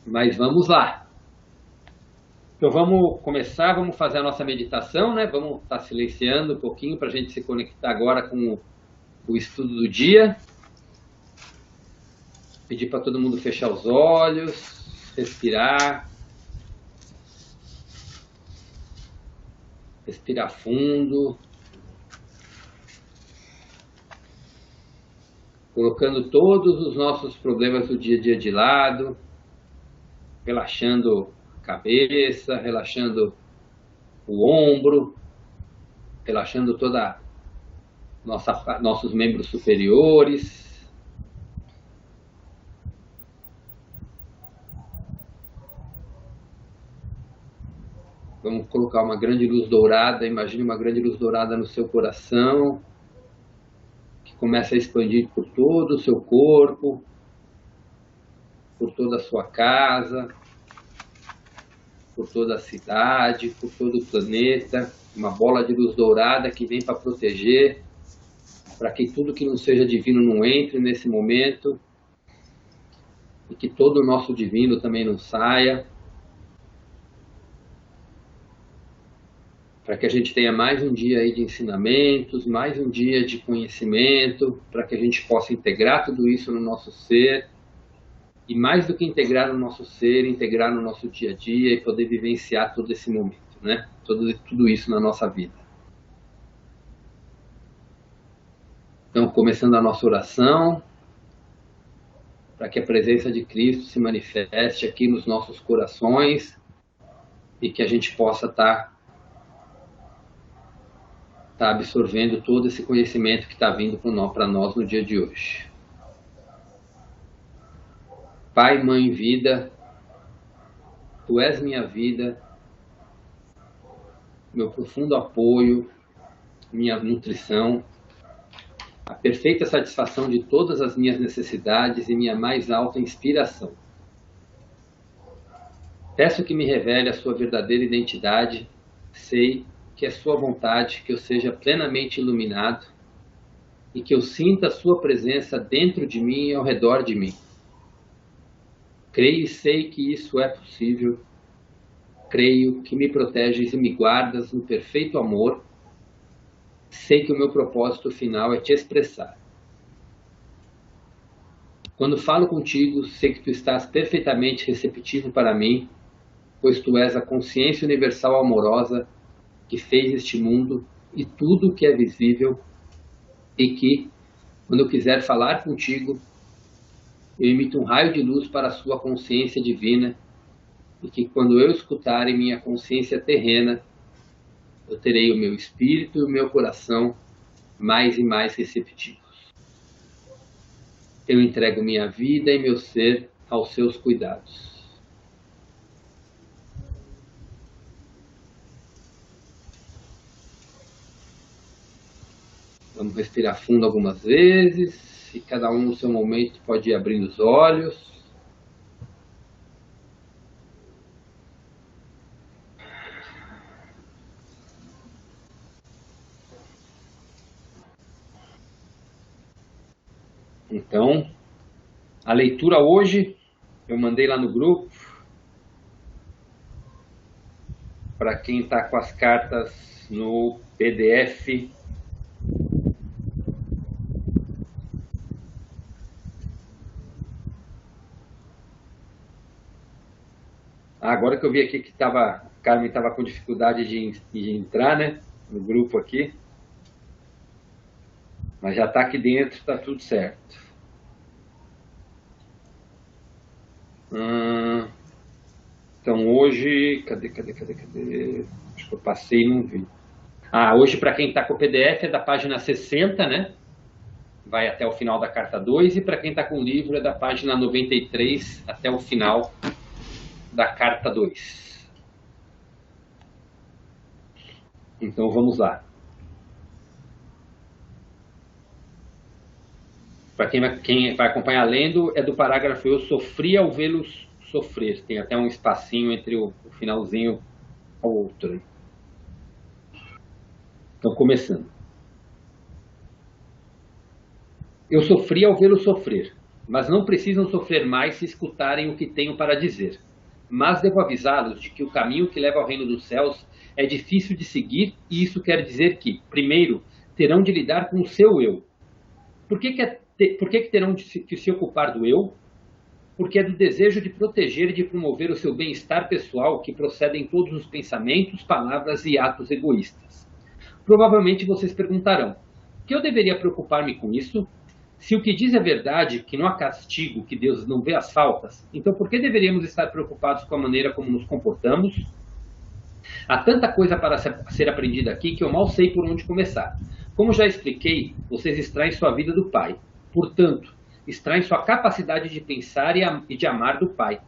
Mas vamos lá. Então vamos começar, vamos fazer a nossa meditação, né? Vamos estar silenciando um pouquinho para a gente se conectar agora com o estudo do dia. Pedir para todo mundo fechar os olhos, respirar. Respirar fundo. Colocando todos os nossos problemas do dia a dia de lado. Relaxando a cabeça, relaxando o ombro, relaxando toda nossos membros superiores. Vamos colocar uma grande luz dourada, imagine uma grande luz dourada no seu coração, que começa a expandir por todo o seu corpo, por toda a sua casa, por toda a cidade, por todo o planeta. Uma bola de luz dourada que vem para proteger, para que tudo que não seja divino não entre nesse momento, e que todo o nosso divino também não saia. Para que a gente tenha mais um dia aí de ensinamentos, mais um dia de conhecimento, para que a gente possa integrar tudo isso no nosso ser, e mais do que integrar no nosso ser, integrar no nosso dia a dia e poder vivenciar todo esse momento, né? Tudo isso na nossa vida. Então, começando a nossa oração, para que a presença de Cristo se manifeste aqui nos nossos corações e que a gente possa estar absorvendo todo esse conhecimento que está vindo para nós no dia de hoje. Pai, Mãe, Vida, Tu és minha vida, meu profundo apoio, minha nutrição, a perfeita satisfação de todas as minhas necessidades e minha mais alta inspiração. Peço que me revele a sua verdadeira identidade, sei que é sua vontade que eu seja plenamente iluminado e que eu sinta a sua presença dentro de mim e ao redor de mim. Creio e sei que isso é possível. Creio que me proteges e me guardas no perfeito amor. Sei que o meu propósito final é te expressar. Quando falo contigo, sei que tu estás perfeitamente receptivo para mim, pois tu és a consciência universal amorosa que fez este mundo e tudo o que é visível, e que, quando eu quiser falar contigo, eu emito um raio de luz para a sua consciência divina, e que quando eu escutar em minha consciência terrena, eu terei o meu espírito e o meu coração mais e mais receptivos. Eu entrego minha vida e meu ser aos seus cuidados. Vamos respirar fundo algumas vezes, e cada um no seu momento pode ir abrindo os olhos. Então, a leitura hoje, eu mandei lá no grupo, para quem está com as cartas no PDF. Agora que eu vi aqui que Carmen estava com dificuldade de entrar, né, no grupo aqui. Mas já está aqui dentro, está tudo certo. Então hoje, cadê? Acho que eu passei e não vi. Hoje para quem está com o PDF é da página 60, né? Vai até o final da carta 2, e para quem está com o livro é da página 93 até o final da carta 2. Então vamos lá. Para quem vai acompanhar lendo, é do parágrafo "Eu sofri ao vê-los sofrer". Tem até um espacinho entre o finalzinho ao outro. Então, começando. Eu sofri ao vê-los sofrer. mas não precisam sofrer mais se escutarem o que tenho para dizer. Mas devo avisá-los de que o caminho que leva ao reino dos céus é difícil de seguir, e isso quer dizer que, primeiro, terão de lidar com o seu eu. Por que terão que se ocupar do eu? Porque é do desejo de proteger e de promover o seu bem-estar pessoal que procedem todos os pensamentos, palavras e atos egoístas. Provavelmente vocês perguntarão: que eu deveria preocupar-me com isso? Se o que diz é verdade, que não há castigo, que Deus não vê as faltas, então por que deveríamos estar preocupados com a maneira como nos comportamos? Há tanta coisa para ser aprendida aqui que eu mal sei por onde começar. Como já expliquei, vocês extraem sua vida do Pai. Portanto, extraem sua capacidade de pensar e de amar do Pai.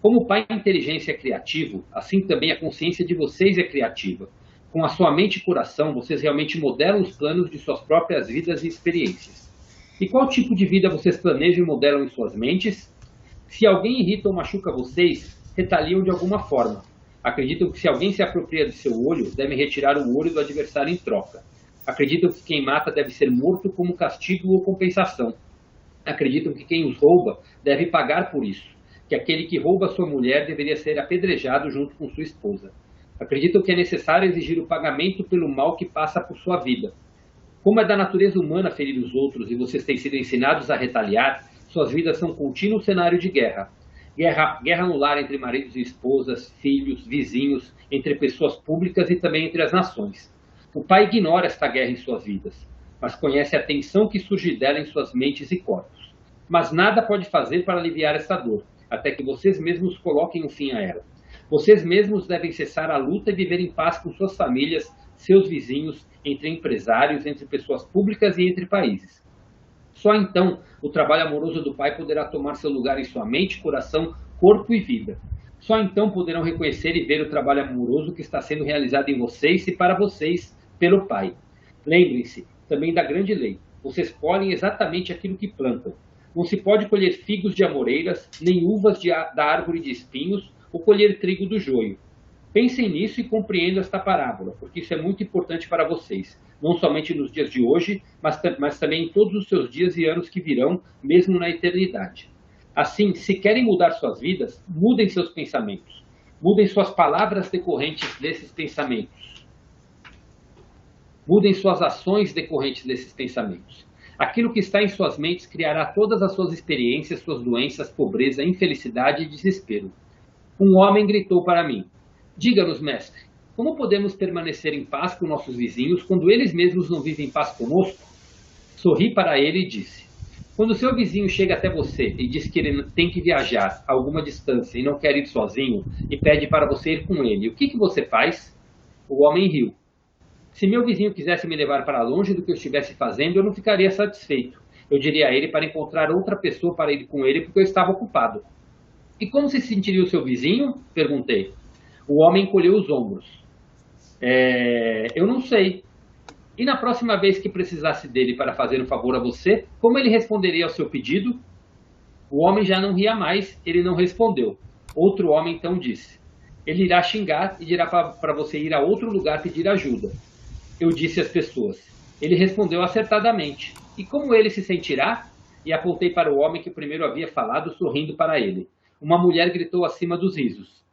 Como o Pai é inteligência é criativo, assim também a consciência de vocês é criativa. Com a sua mente e coração, vocês realmente modelam os planos de suas próprias vidas e experiências. E qual tipo de vida vocês planejam e modelam em suas mentes? Se alguém irrita ou machuca vocês, retaliam de alguma forma. Acreditam que se alguém se apropria de seu olho, devem retirar o olho do adversário em troca. Acreditam que quem mata deve ser morto como castigo ou compensação. Acreditam que quem os rouba deve pagar por isso, que aquele que rouba sua mulher deveria ser apedrejado junto com sua esposa. Acreditam que é necessário exigir o pagamento pelo mal que passa por sua vida. Como é da natureza humana ferir os outros e vocês têm sido ensinados a retaliar, suas vidas são um contínuo cenário de guerra. Guerra no lar entre maridos e esposas, filhos, vizinhos, entre pessoas públicas e também entre as nações. O Pai ignora esta guerra em suas vidas, mas conhece a tensão que surge dela em suas mentes e corpos. Mas nada pode fazer para aliviar essa dor, até que vocês mesmos coloquem um fim a ela. Vocês mesmos devem cessar a luta e viver em paz com suas famílias, seus vizinhos, entre empresários, entre pessoas públicas e entre países. Só então o trabalho amoroso do Pai poderá tomar seu lugar em sua mente, coração, corpo e vida. Só então poderão reconhecer e ver o trabalho amoroso que está sendo realizado em vocês e para vocês pelo Pai. Lembrem-se também da grande lei. Vocês colhem exatamente aquilo que plantam. Não se pode colher figos de amoreiras, nem uvas da árvore de espinhos, ou colher trigo do joio. Pensem nisso e compreendam esta parábola, porque isso é muito importante para vocês, não somente nos dias de hoje, mas também em todos os seus dias e anos que virão, mesmo na eternidade. Assim, se querem mudar suas vidas, mudem seus pensamentos. Mudem suas palavras decorrentes desses pensamentos. Mudem suas ações decorrentes desses pensamentos. Aquilo que está em suas mentes criará todas as suas experiências, suas doenças, pobreza, infelicidade e desespero. Um homem gritou para mim: diga-nos, mestre, como podemos permanecer em paz com nossos vizinhos quando eles mesmos não vivem em paz conosco? Sorri para ele e disse: quando seu vizinho chega até você e diz que ele tem que viajar a alguma distância e não quer ir sozinho e pede para você ir com ele, o que você faz? O homem riu. Se meu vizinho quisesse me levar para longe do que eu estivesse fazendo, eu não ficaria satisfeito. Eu diria a ele para encontrar outra pessoa para ir com ele porque eu estava ocupado. E como se sentiria o seu vizinho? Perguntei. O homem encolheu os ombros. Eu não sei. E na próxima vez que precisasse dele para fazer um favor a você, como ele responderia ao seu pedido? O homem já não ria mais, ele não respondeu. Outro homem então disse: ele irá xingar e dirá para você ir a outro lugar pedir ajuda. Eu disse às pessoas: ele respondeu acertadamente. E como ele se sentirá? E apontei para o homem que primeiro havia falado, sorrindo para ele. Uma mulher gritou acima dos risos: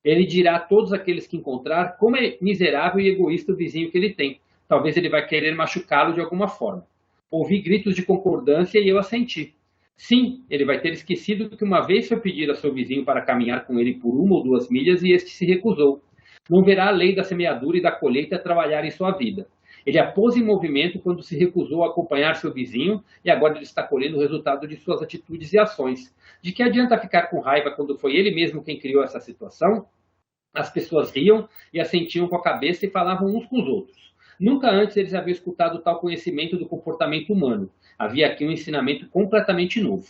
ele dirá a todos aqueles que encontrar como é miserável e egoísta o vizinho que ele tem. Talvez ele vai querer machucá-lo de alguma forma. Ouvi gritos de concordância e eu assenti. Sim, ele vai ter esquecido que uma vez foi pedir a seu vizinho para caminhar com ele por 1 ou 2 milhas e este se recusou. Não verá a lei da semeadura e da colheita trabalhar em sua vida. Ele a pôs em movimento quando se recusou a acompanhar seu vizinho e agora ele está colhendo o resultado de suas atitudes e ações. De que adianta ficar com raiva quando foi ele mesmo quem criou essa situação? As pessoas riam e assentiam com a cabeça e falavam uns com os outros. Nunca antes eles haviam escutado tal conhecimento do comportamento humano. Havia aqui um ensinamento completamente novo.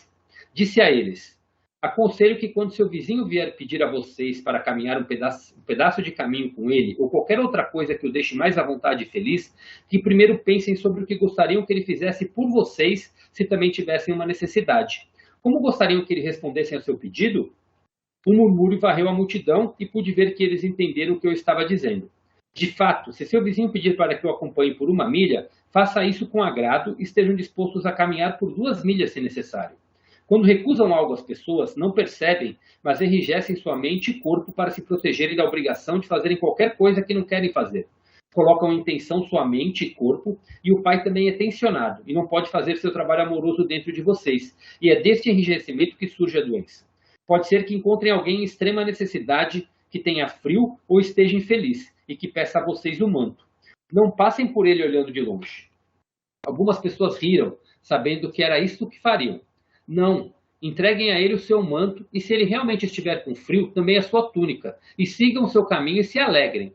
Disse a eles: aconselho que quando seu vizinho vier pedir a vocês para caminhar um pedaço de caminho com ele, ou qualquer outra coisa que o deixe mais à vontade e feliz, que primeiro pensem sobre o que gostariam que ele fizesse por vocês se também tivessem uma necessidade. Como gostariam que ele respondesse ao seu pedido? Um murmúrio varreu a multidão e pude ver que eles entenderam o que eu estava dizendo. De fato, se seu vizinho pedir para que o acompanhe por 1 milha, faça isso com agrado e estejam dispostos a caminhar por 2 milhas se necessário. Quando recusam algo às pessoas, não percebem, mas enrijecem sua mente e corpo para se protegerem da obrigação de fazerem qualquer coisa que não querem fazer. Colocam em tensão sua mente e corpo, e o pai também é tensionado e não pode fazer seu trabalho amoroso dentro de vocês. E é deste enrijecimento que surge a doença. Pode ser que encontrem alguém em extrema necessidade, que tenha frio ou esteja infeliz, e que peça a vocês o manto. Não passem por ele olhando de longe. Algumas pessoas riram, sabendo que era isto que fariam. Não, entreguem a ele o seu manto, e se ele realmente estiver com frio, também a sua túnica, e sigam o seu caminho e se alegrem.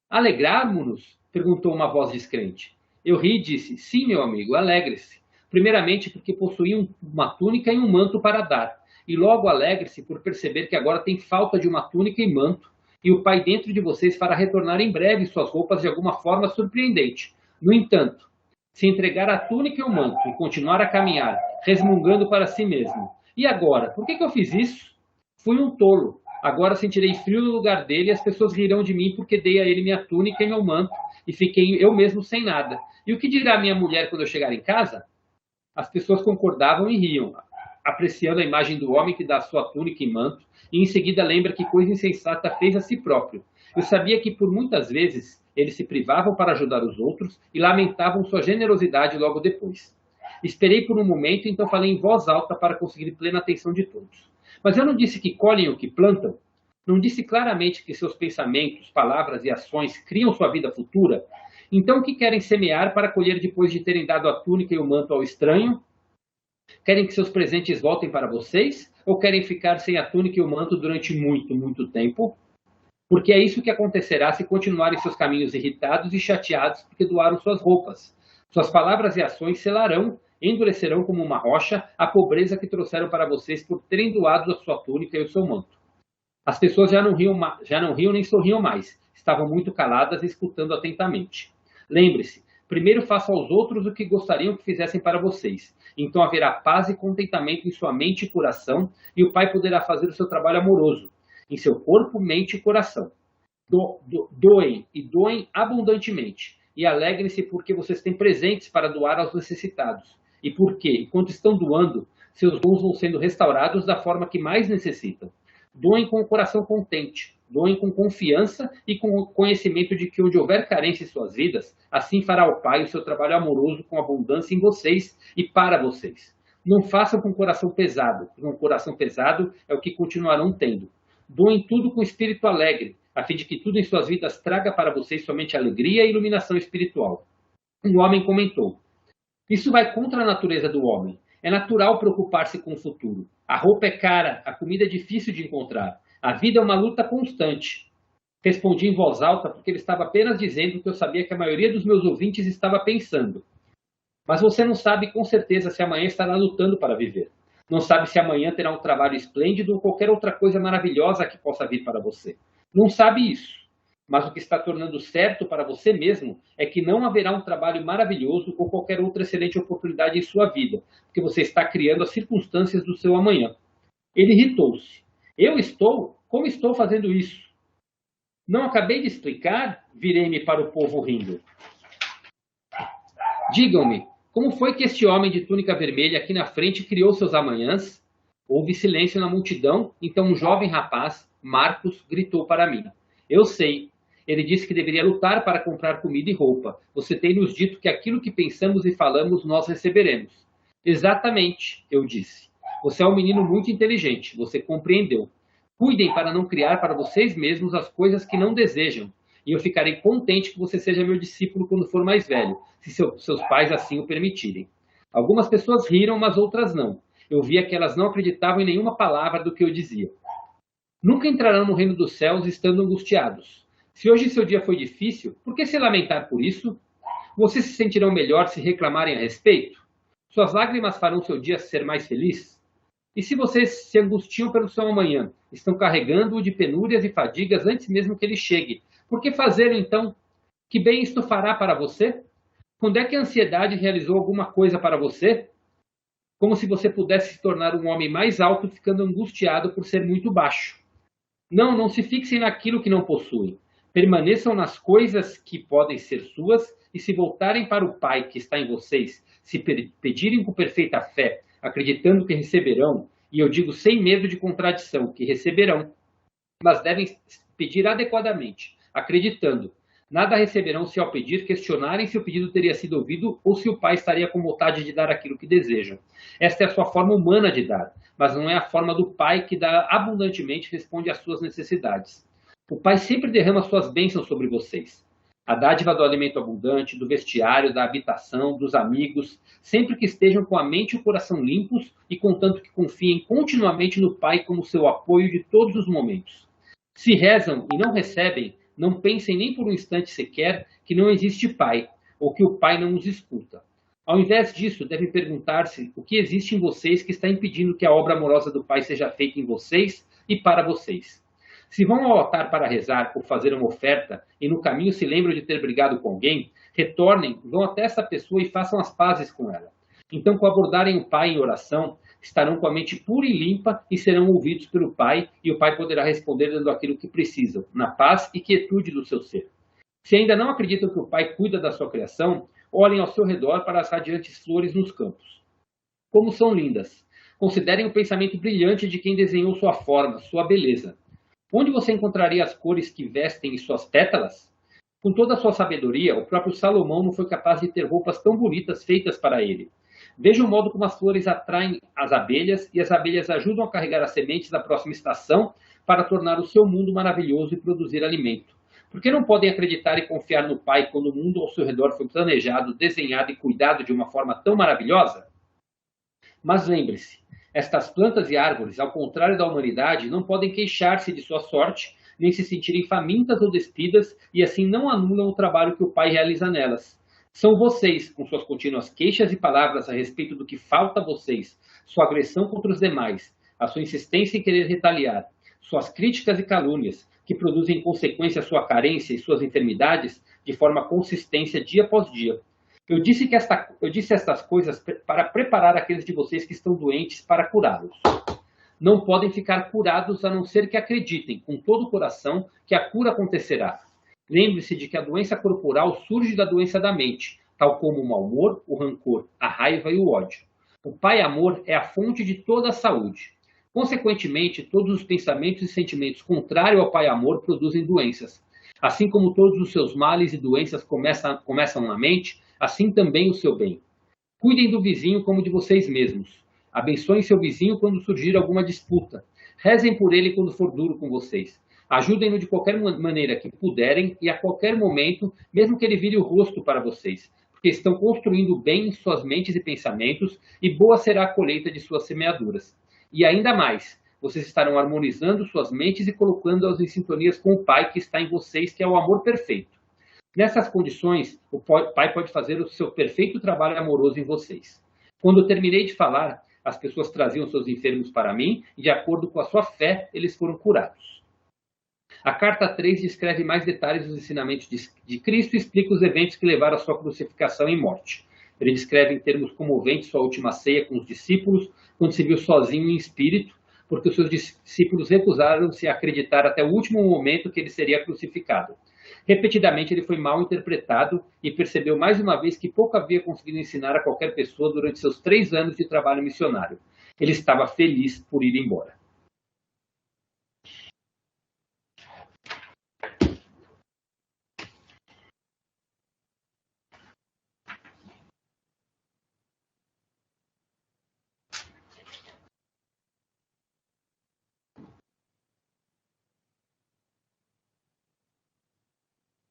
Alegrarmos-nos? Perguntou uma voz descrente. Eu ri e disse, sim, meu amigo, alegre-se. Primeiramente porque possuía uma túnica e um manto para dar, e logo alegre-se por perceber que agora tem falta de uma túnica e manto, e o Pai dentro de vocês fará retornar em breve suas roupas de alguma forma surpreendente. No entanto, se entregar a túnica e o manto e continuar a caminhar, resmungando para si mesmo. E agora? Por que eu fiz isso? Fui um tolo. Agora sentirei frio no lugar dele e as pessoas rirão de mim porque dei a ele minha túnica e meu manto e fiquei eu mesmo sem nada. E o que dirá minha mulher quando eu chegar em casa? As pessoas concordavam e riam, apreciando a imagem do homem que dá sua túnica e manto e em seguida lembra que coisa insensata fez a si próprio. Eu sabia que por muitas vezes eles se privavam para ajudar os outros e lamentavam sua generosidade logo depois. Esperei por um momento e então falei em voz alta para conseguir plena atenção de todos. Mas eu não disse que colhem o que plantam? Não disse claramente que seus pensamentos, palavras e ações criam sua vida futura? Então o que querem semear para colher depois de terem dado a túnica e o manto ao estranho? Querem que seus presentes voltem para vocês? Ou querem ficar sem a túnica e o manto durante muito, muito tempo? Porque é isso que acontecerá se continuarem seus caminhos irritados e chateados porque doaram suas roupas. Suas palavras e ações selarão, endurecerão como uma rocha a pobreza que trouxeram para vocês por terem doado a sua túnica e o seu manto. As pessoas já não riam nem sorriam mais. Estavam muito caladas e escutando atentamente. Lembre-se, primeiro façam aos outros o que gostariam que fizessem para vocês. Então haverá paz e contentamento em sua mente e coração, e o Pai poderá fazer o seu trabalho amoroso, em seu corpo, mente e coração. Doem e doem abundantemente. E alegrem-se porque vocês têm presentes para doar aos necessitados. E porque, enquanto estão doando, seus dons vão sendo restaurados da forma que mais necessitam. Doem com o coração contente. Doem com confiança e com o conhecimento de que onde houver carência em suas vidas, assim fará o Pai o seu trabalho amoroso com abundância em vocês e para vocês. Não façam com o coração pesado, porque um coração pesado é o que continuarão tendo. Doem tudo com espírito alegre, a fim de que tudo em suas vidas traga para vocês somente alegria e iluminação espiritual. Um homem comentou, isso vai contra a natureza do homem. É natural preocupar-se com o futuro. A roupa é cara, a comida é difícil de encontrar. A vida é uma luta constante. Respondi em voz alta porque ele estava apenas dizendo que eu sabia que a maioria dos meus ouvintes estava pensando. Mas você não sabe com certeza se amanhã estará lutando para viver. Não sabe se amanhã terá um trabalho esplêndido ou qualquer outra coisa maravilhosa que possa vir para você. Não sabe isso. Mas o que está tornando certo para você mesmo é que não haverá um trabalho maravilhoso ou qualquer outra excelente oportunidade em sua vida, porque você está criando as circunstâncias do seu amanhã. Ele irritou-se. Como estou fazendo isso? Não acabei de explicar? Virei-me para o povo rindo. Digam-me, como foi que este homem de túnica vermelha aqui na frente criou seus amanhãs? Houve silêncio na multidão, então um jovem rapaz, Marcos, gritou para mim. Eu sei. Ele disse que deveria lutar para comprar comida e roupa. Você tem nos dito que aquilo que pensamos e falamos nós receberemos. Exatamente, eu disse. Você é um menino muito inteligente, você compreendeu. Cuidem para não criar para vocês mesmos as coisas que não desejam. E eu ficarei contente que você seja meu discípulo quando for mais velho, se seus pais assim o permitirem. Algumas pessoas riram, mas outras não. Eu via que elas não acreditavam em nenhuma palavra do que eu dizia. Nunca entrarão no reino dos céus estando angustiados. Se hoje seu dia foi difícil, por que se lamentar por isso? Vocês se sentirão melhor se reclamarem a respeito? Suas lágrimas farão seu dia ser mais feliz? E se vocês se angustiam pelo seu amanhã, estão carregando-o de penúrias e fadigas antes mesmo que ele chegue, por que fazê-lo então? Que bem isto fará para você? Quando é que a ansiedade realizou alguma coisa para você? Como se você pudesse se tornar um homem mais alto ficando angustiado por ser muito baixo. Não se fixem naquilo que não possuem. Permaneçam nas coisas que podem ser suas e se voltarem para o Pai que está em vocês, se pedirem com perfeita fé, acreditando que receberão, e eu digo sem medo de contradição, que receberão, mas devem pedir adequadamente, acreditando. Nada receberão se ao pedir questionarem se o pedido teria sido ouvido ou se o pai estaria com vontade de dar aquilo que desejam. Esta é a sua forma humana de dar, mas não é a forma do pai que dá abundantemente e responde às suas necessidades. O pai sempre derrama suas bênçãos sobre vocês. A dádiva do alimento abundante, do vestiário, da habitação, dos amigos, sempre que estejam com a mente e o coração limpos e contanto que confiem continuamente no Pai como seu apoio de todos os momentos. Se rezam e não recebem, não pensem nem por um instante sequer que não existe Pai, ou que o Pai não os escuta. Ao invés disso, devem perguntar-se o que existe em vocês que está impedindo que a obra amorosa do Pai seja feita em vocês e para vocês. Se vão ao altar para rezar ou fazer uma oferta e no caminho se lembram de ter brigado com alguém, retornem, vão até essa pessoa e façam as pazes com ela. Então, ao abordarem o Pai em oração, estarão com a mente pura e limpa e serão ouvidos pelo Pai, e o Pai poderá responder dando aquilo que precisam, na paz e quietude do seu ser. Se ainda não acreditam que o Pai cuida da sua criação, olhem ao seu redor para as radiantes flores nos campos. Como são lindas! Considerem o pensamento brilhante de quem desenhou sua forma, sua beleza. Onde você encontraria as cores que vestem em suas pétalas? Com toda a sua sabedoria, o próprio Salomão não foi capaz de ter roupas tão bonitas feitas para ele. Veja o modo como as flores atraem as abelhas e as abelhas ajudam a carregar as sementes da próxima estação para tornar o seu mundo maravilhoso e produzir alimento. Por que não podem acreditar e confiar no Pai quando o mundo ao seu redor foi planejado, desenhado e cuidado de uma forma tão maravilhosa? Mas lembre-se, estas plantas e árvores, ao contrário da humanidade, não podem queixar-se de sua sorte, nem se sentirem famintas ou despidas, e assim não anulam o trabalho que o Pai realiza nelas. São vocês, com suas contínuas queixas e palavras a respeito do que falta a vocês, sua agressão contra os demais, a sua insistência em querer retaliar, suas críticas e calúnias, que produzem em consequência sua carência e suas enfermidades de forma consistente dia após dia. Eu disse estas coisas para preparar aqueles de vocês que estão doentes para curá-los. Não podem ficar curados a não ser que acreditem com todo o coração que a cura acontecerá. Lembre-se de que a doença corporal surge da doença da mente, tal como o mau humor, o rancor, a raiva e o ódio. O Pai Amor é a fonte de toda a saúde. Consequentemente, todos os pensamentos e sentimentos contrários ao Pai Amor produzem doenças. Assim como todos os seus males e doenças começam na mente, assim também o seu bem. Cuidem do vizinho como de vocês mesmos. Abençoem seu vizinho quando surgir alguma disputa. Rezem por ele quando for duro com vocês. Ajudem-no de qualquer maneira que puderem e a qualquer momento, mesmo que ele vire o rosto para vocês, porque estão construindo bem em suas mentes e pensamentos, e boa será a colheita de suas semeaduras. E ainda mais, vocês estarão harmonizando suas mentes e colocando-as em sintonias com o Pai que está em vocês, que é o amor perfeito. Nessas condições, o Pai pode fazer o seu perfeito trabalho amoroso em vocês. Quando eu terminei de falar, as pessoas traziam seus enfermos para mim e, de acordo com a sua fé, eles foram curados. A carta 3 descreve mais detalhes dos ensinamentos de Cristo e explica os eventos que levaram à sua crucificação e morte. Ele descreve em termos comoventes sua última ceia com os discípulos, quando se viu sozinho em espírito, porque os seus discípulos recusaram-se a acreditar até o último momento que ele seria crucificado. Repetidamente ele foi mal interpretado e percebeu mais uma vez que pouco havia conseguido ensinar a qualquer pessoa durante seus 3 anos de trabalho missionário. Ele estava feliz por ir embora.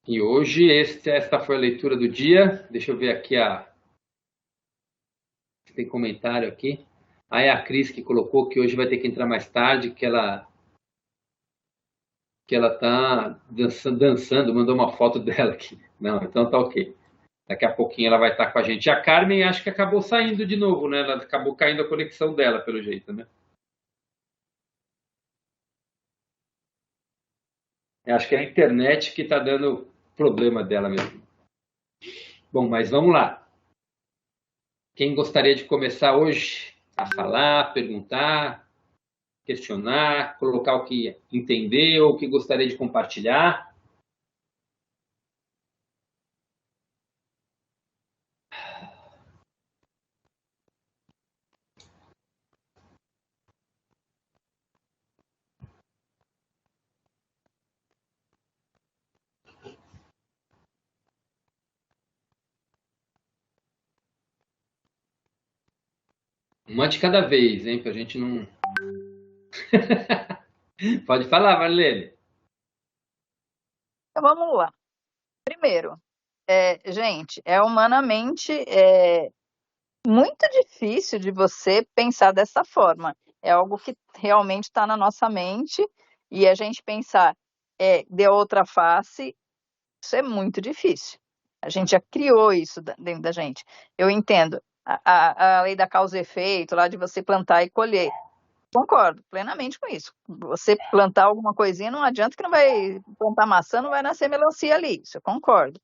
E hoje esta foi a leitura do dia. Deixa eu ver aqui tem comentário aqui. Aí a Cris que colocou que hoje vai ter que entrar mais tarde, que ela tá dançando, mandou uma foto dela aqui. Não, então tá ok. Daqui a pouquinho ela vai estar com a gente. A Carmen acho que acabou saindo de novo, né? Ela acabou caindo a conexão dela, pelo jeito, né? Eu acho que é a internet que está dando problema dela mesmo. Bom, mas vamos lá. Quem gostaria de começar hoje a falar, perguntar, questionar, colocar o que entendeu, o que gostaria de compartilhar? Uma de cada vez, hein? Pra gente não. Pode falar, Marlene. Então vamos lá. Primeiro, gente, é humanamente muito difícil de você pensar dessa forma. É algo que realmente está na nossa mente e a gente pensar de outra face, isso é muito difícil. A gente já criou isso dentro da gente. Eu entendo a lei da causa e efeito, lá de você plantar e colher. Concordo plenamente com isso. Você plantar alguma coisinha, não adianta que não vai plantar maçã, não vai nascer melancia ali. Isso eu concordo.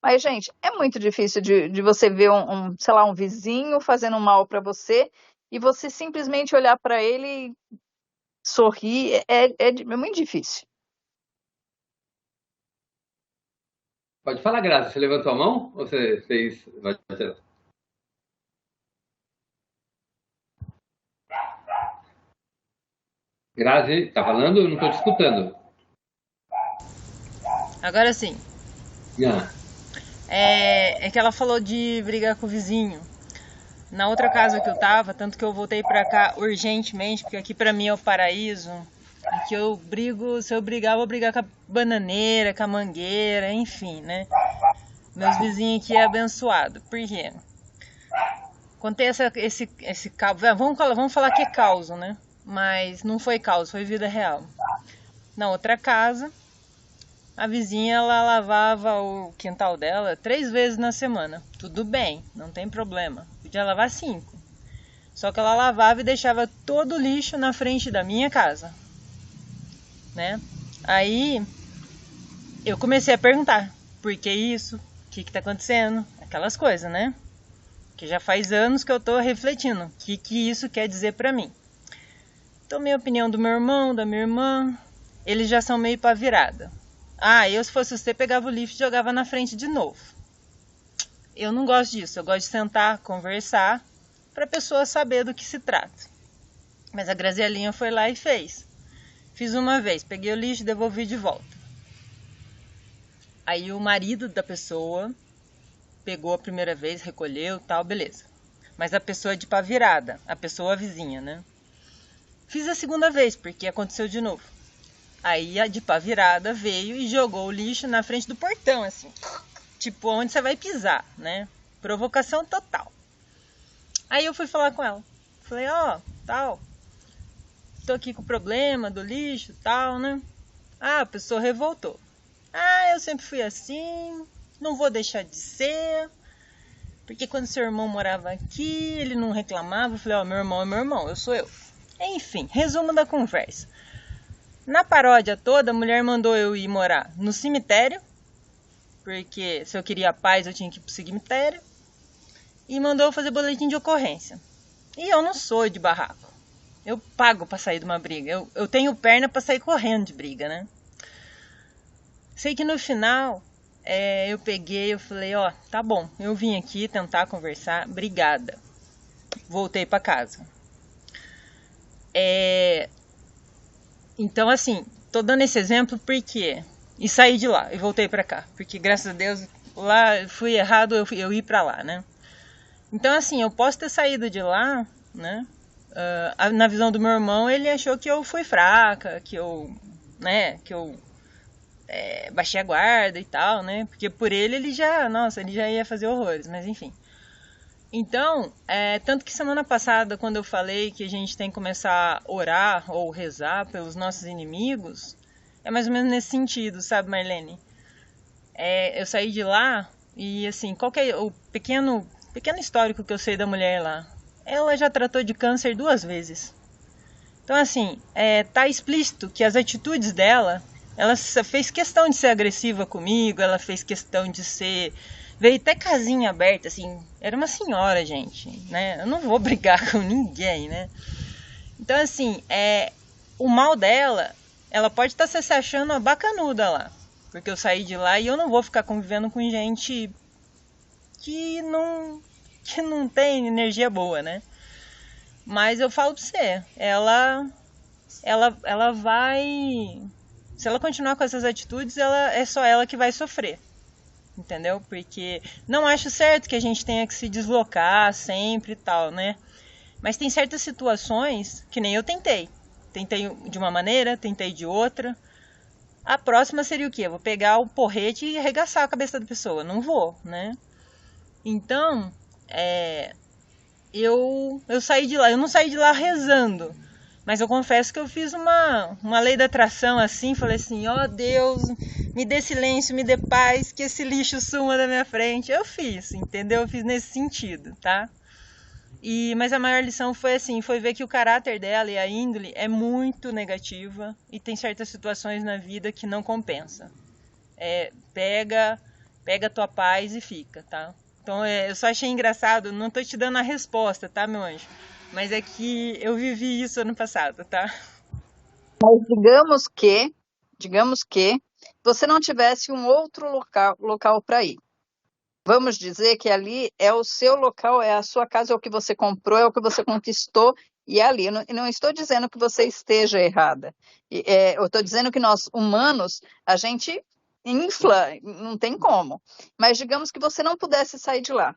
Mas, gente, é muito difícil de você ver sei lá, um vizinho fazendo mal para você e você simplesmente olhar para ele e sorrir. É muito difícil. Pode falar, Graça. Você levantou a mão? Ou você fez. Grazi, tá falando? Eu não tô te escutando. Agora sim. Ah, É que ela falou de brigar com o vizinho. Na outra casa que eu tava, tanto que eu voltei pra cá urgentemente, porque aqui pra mim é o paraíso. Aqui eu brigo, se eu brigar, eu vou brigar com a bananeira, com a mangueira, enfim, né? Meus vizinhos aqui é abençoado. Por quê? Contei esse caos. Vamos falar que é caos, né? Mas não foi caos, foi vida real. Na outra casa, a vizinha ela lavava o quintal dela 3 vezes na semana. Tudo bem, não tem problema. Podia lavar 5. Só que ela lavava e deixava todo o lixo na frente da minha casa, né? Aí eu comecei a perguntar: por que isso? O que tá acontecendo? Aquelas coisas, né? Que já faz anos que eu tô refletindo. O que isso quer dizer pra mim? Tomei a opinião do meu irmão, da minha irmã. Eles já são meio pra virada. Eu se fosse você, pegava o lixo e jogava na frente de novo. Eu não gosto disso. Eu gosto de sentar, conversar, pra pessoa saber do que se trata. Mas a Grazielinha foi lá e fez. Fiz uma vez, peguei o lixo e devolvi de volta. Aí o marido da pessoa pegou a primeira vez, recolheu, tal, beleza. Mas a pessoa é de pá virada, a pessoa vizinha, né? Fiz a segunda vez, porque aconteceu de novo. Aí a de pá virada veio e jogou o lixo na frente do portão, assim. Tipo, onde você vai pisar, né? Provocação total. Aí eu fui falar com ela. Falei, tal. Tô aqui com o problema do lixo, tal, né? A pessoa revoltou. Eu sempre fui assim, não vou deixar de ser. Porque quando seu irmão morava aqui, ele não reclamava. Eu falei, meu irmão é meu irmão, eu sou eu. Enfim, resumo da conversa. Na paródia toda, a mulher mandou eu ir morar no cemitério, porque se eu queria paz eu tinha que ir pro cemitério, e mandou eu fazer boletim de ocorrência. E eu não sou de barraco. Eu pago pra sair de uma briga. Eu tenho perna pra sair correndo de briga, né? Sei que no final eu peguei, eu falei, tá bom, eu vim aqui tentar conversar, obrigada. Voltei pra casa. Então, assim, tô dando esse exemplo porque... E saí de lá e voltei pra cá. Porque, graças a Deus, lá fui errado, eu ia pra lá, né? Então, assim, eu posso ter saído de lá, né? Na visão do meu irmão, ele achou que eu fui fraca, que eu baixei a guarda e tal, né? Porque por ele já ia fazer horrores, mas enfim. Então, tanto que semana passada, quando eu falei que a gente tem que começar a orar ou rezar pelos nossos inimigos, é mais ou menos nesse sentido, sabe, Marlene? Eu saí de lá e, assim, qual que é o pequeno histórico que eu sei da mulher lá? Ela já tratou de câncer 2 vezes. Então, assim, tá explícito que as atitudes dela, ela fez questão de ser agressiva comigo, ela fez questão de ser... Veio até casinha aberta, assim, era uma senhora, gente, né? Eu não vou brigar com ninguém, né? Então, assim, o mal dela, ela pode estar se achando uma bacanuda lá, porque eu saí de lá e eu não vou ficar convivendo com gente que não tem energia boa, né? Mas eu falo pra você, ela vai... Se ela continuar com essas atitudes, é só ela que vai sofrer. Entendeu? Porque não acho certo que a gente tenha que se deslocar sempre e tal, né? Mas tem certas situações que nem eu tentei. Tentei de uma maneira, tentei de outra. A próxima seria o quê? Eu vou pegar o porrete e arregaçar a cabeça da pessoa. Não vou, né? Então, eu saí de lá. Eu não saí de lá rezando. Mas eu confesso que eu fiz uma lei da atração assim. Falei assim, ó Deus, me dê silêncio, me dê paz, que esse lixo suma da minha frente. Eu fiz, entendeu? Eu fiz nesse sentido, tá? Mas a maior lição foi assim, foi ver que o caráter dela e a índole é muito negativa e tem certas situações na vida que não compensa. Pega a tua paz e fica, tá? Então eu só achei engraçado, não tô te dando a resposta, tá, meu anjo? Mas é que eu vivi isso ano passado, tá? Mas digamos que você não tivesse um outro local para ir. Vamos dizer que ali é o seu local, é a sua casa, é o que você comprou, é o que você conquistou, e é ali. Eu não estou dizendo que você esteja errada. Eu estou dizendo que nós, humanos, a gente infla, não tem como. Mas digamos que você não pudesse sair de lá.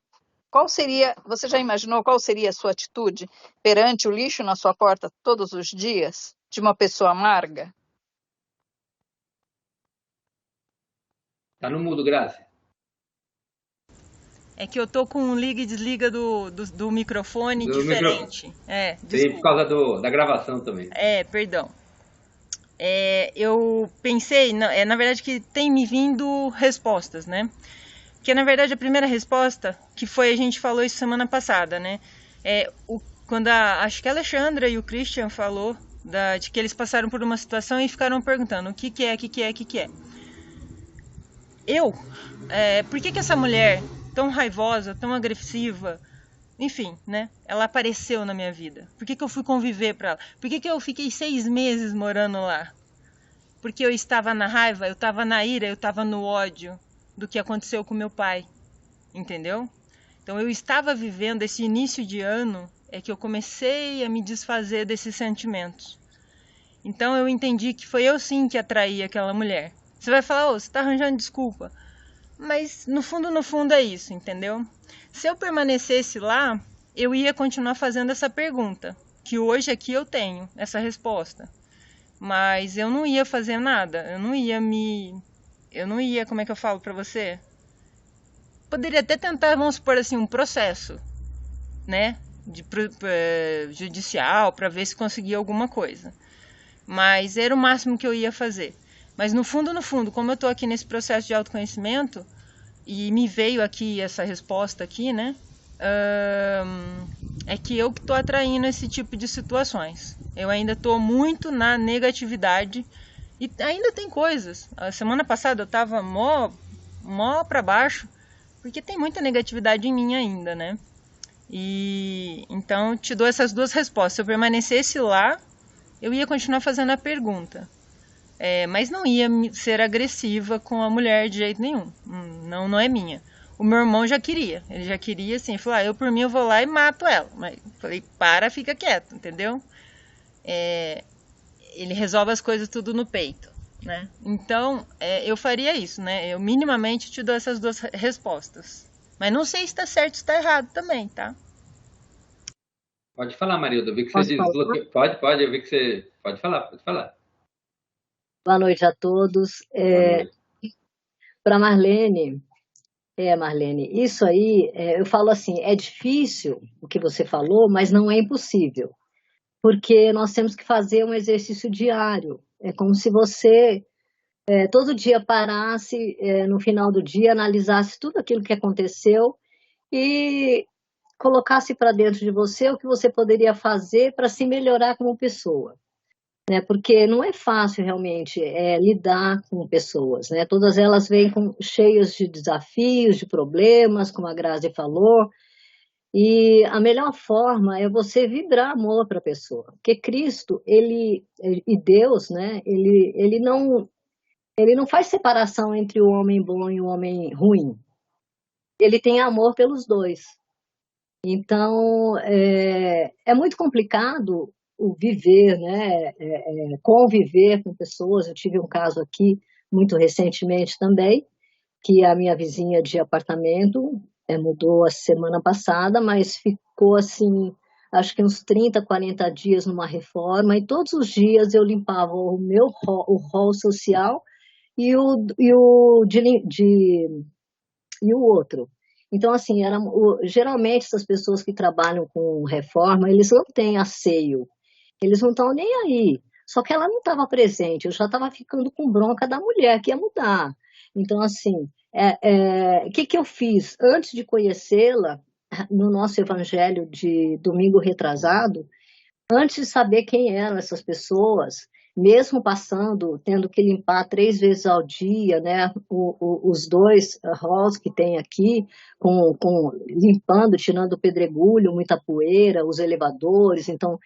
Você já imaginou qual seria a sua atitude perante o lixo na sua porta todos os dias, de uma pessoa amarga? Tá no mudo, Graça. É que eu tô com um liga e desliga do microfone diferente. Sim, por causa da gravação também. Perdão. Eu pensei, na verdade, que tem me vindo respostas, né? Que na verdade a primeira resposta, que foi, a gente falou isso semana passada, né? Quando acho que a Alexandra e o Christian falou de que eles passaram por uma situação e ficaram perguntando o que é. Por que essa mulher tão raivosa, tão agressiva, enfim, né? Ela apareceu na minha vida. Por que eu fui conviver para ela? Por que eu fiquei 6 meses morando lá? Porque eu estava na raiva, eu estava na ira, eu estava no ódio do que aconteceu com meu pai, entendeu? Então eu estava vivendo esse início de ano, que eu comecei a me desfazer desses sentimentos. Então eu entendi que foi eu sim que atraí aquela mulher. Você vai falar, você está arranjando desculpa. Mas no fundo é isso, entendeu? Se eu permanecesse lá, eu ia continuar fazendo essa pergunta, que hoje aqui eu tenho essa resposta. Mas eu não ia fazer nada, eu não ia, como é que eu falo pra você? Poderia até tentar, vamos supor assim, um processo, né? Judicial, para ver se conseguia alguma coisa. Mas era o máximo que eu ia fazer. Mas no fundo, como eu tô aqui nesse processo de autoconhecimento, e me veio aqui essa resposta aqui, né? É que eu que tô atraindo esse tipo de situações. Eu ainda tô muito na negatividade e ainda tem coisas. A semana passada eu tava mó pra baixo, porque tem muita negatividade em mim ainda, né? E então te dou essas duas respostas. Se eu permanecesse lá, eu ia continuar fazendo a pergunta. Mas não ia ser agressiva com a mulher de jeito nenhum. Não é minha. O meu irmão já queria. Ele já queria assim, falou, eu por mim eu vou lá e mato ela. Mas falei, fica quieto, entendeu? Ele resolve as coisas tudo no peito, né? Então, eu faria isso, né? Eu minimamente te dou essas duas respostas. Mas não sei se está certo ou se está errado também, tá? Pode falar, Marilda. Eu vi que você desbloqueou. Pode, eu vi que você... Pode falar. Boa noite a todos. Para Marlene, isso aí, eu falo assim, é difícil o que você falou, mas não é impossível, porque nós temos que fazer um exercício diário. É como se você todo dia parasse, no final do dia, analisasse tudo aquilo que aconteceu e colocasse para dentro de você o que você poderia fazer para se melhorar como pessoa. Né, porque não é fácil realmente lidar com pessoas, né? Todas elas vêm cheias de desafios, de problemas, como a Grazi falou, e a melhor forma é você vibrar amor para a pessoa, porque Cristo, e Deus, né? Ele não faz separação entre o homem bom e o homem ruim. Ele tem amor pelos dois. Então, é muito complicado o viver, né? Conviver com pessoas. Eu tive um caso aqui muito recentemente também, que a minha vizinha de apartamento mudou a semana passada, mas ficou assim acho que uns 30, 40 dias numa reforma, e todos os dias eu limpava o hall social e o outro. Então, assim, geralmente essas pessoas que trabalham com reforma, eles não têm asseio, eles não estão nem aí. Só que ela não estava presente, eu já estava ficando com bronca da mulher que ia mudar. Então, assim, o que eu fiz? Antes de conhecê-la, no nosso evangelho de domingo retrasado, antes de saber quem eram essas pessoas, mesmo passando, tendo que limpar 3 vezes ao dia, né, os dois halls que tem aqui, limpando, tirando o pedregulho, muita poeira, os elevadores, então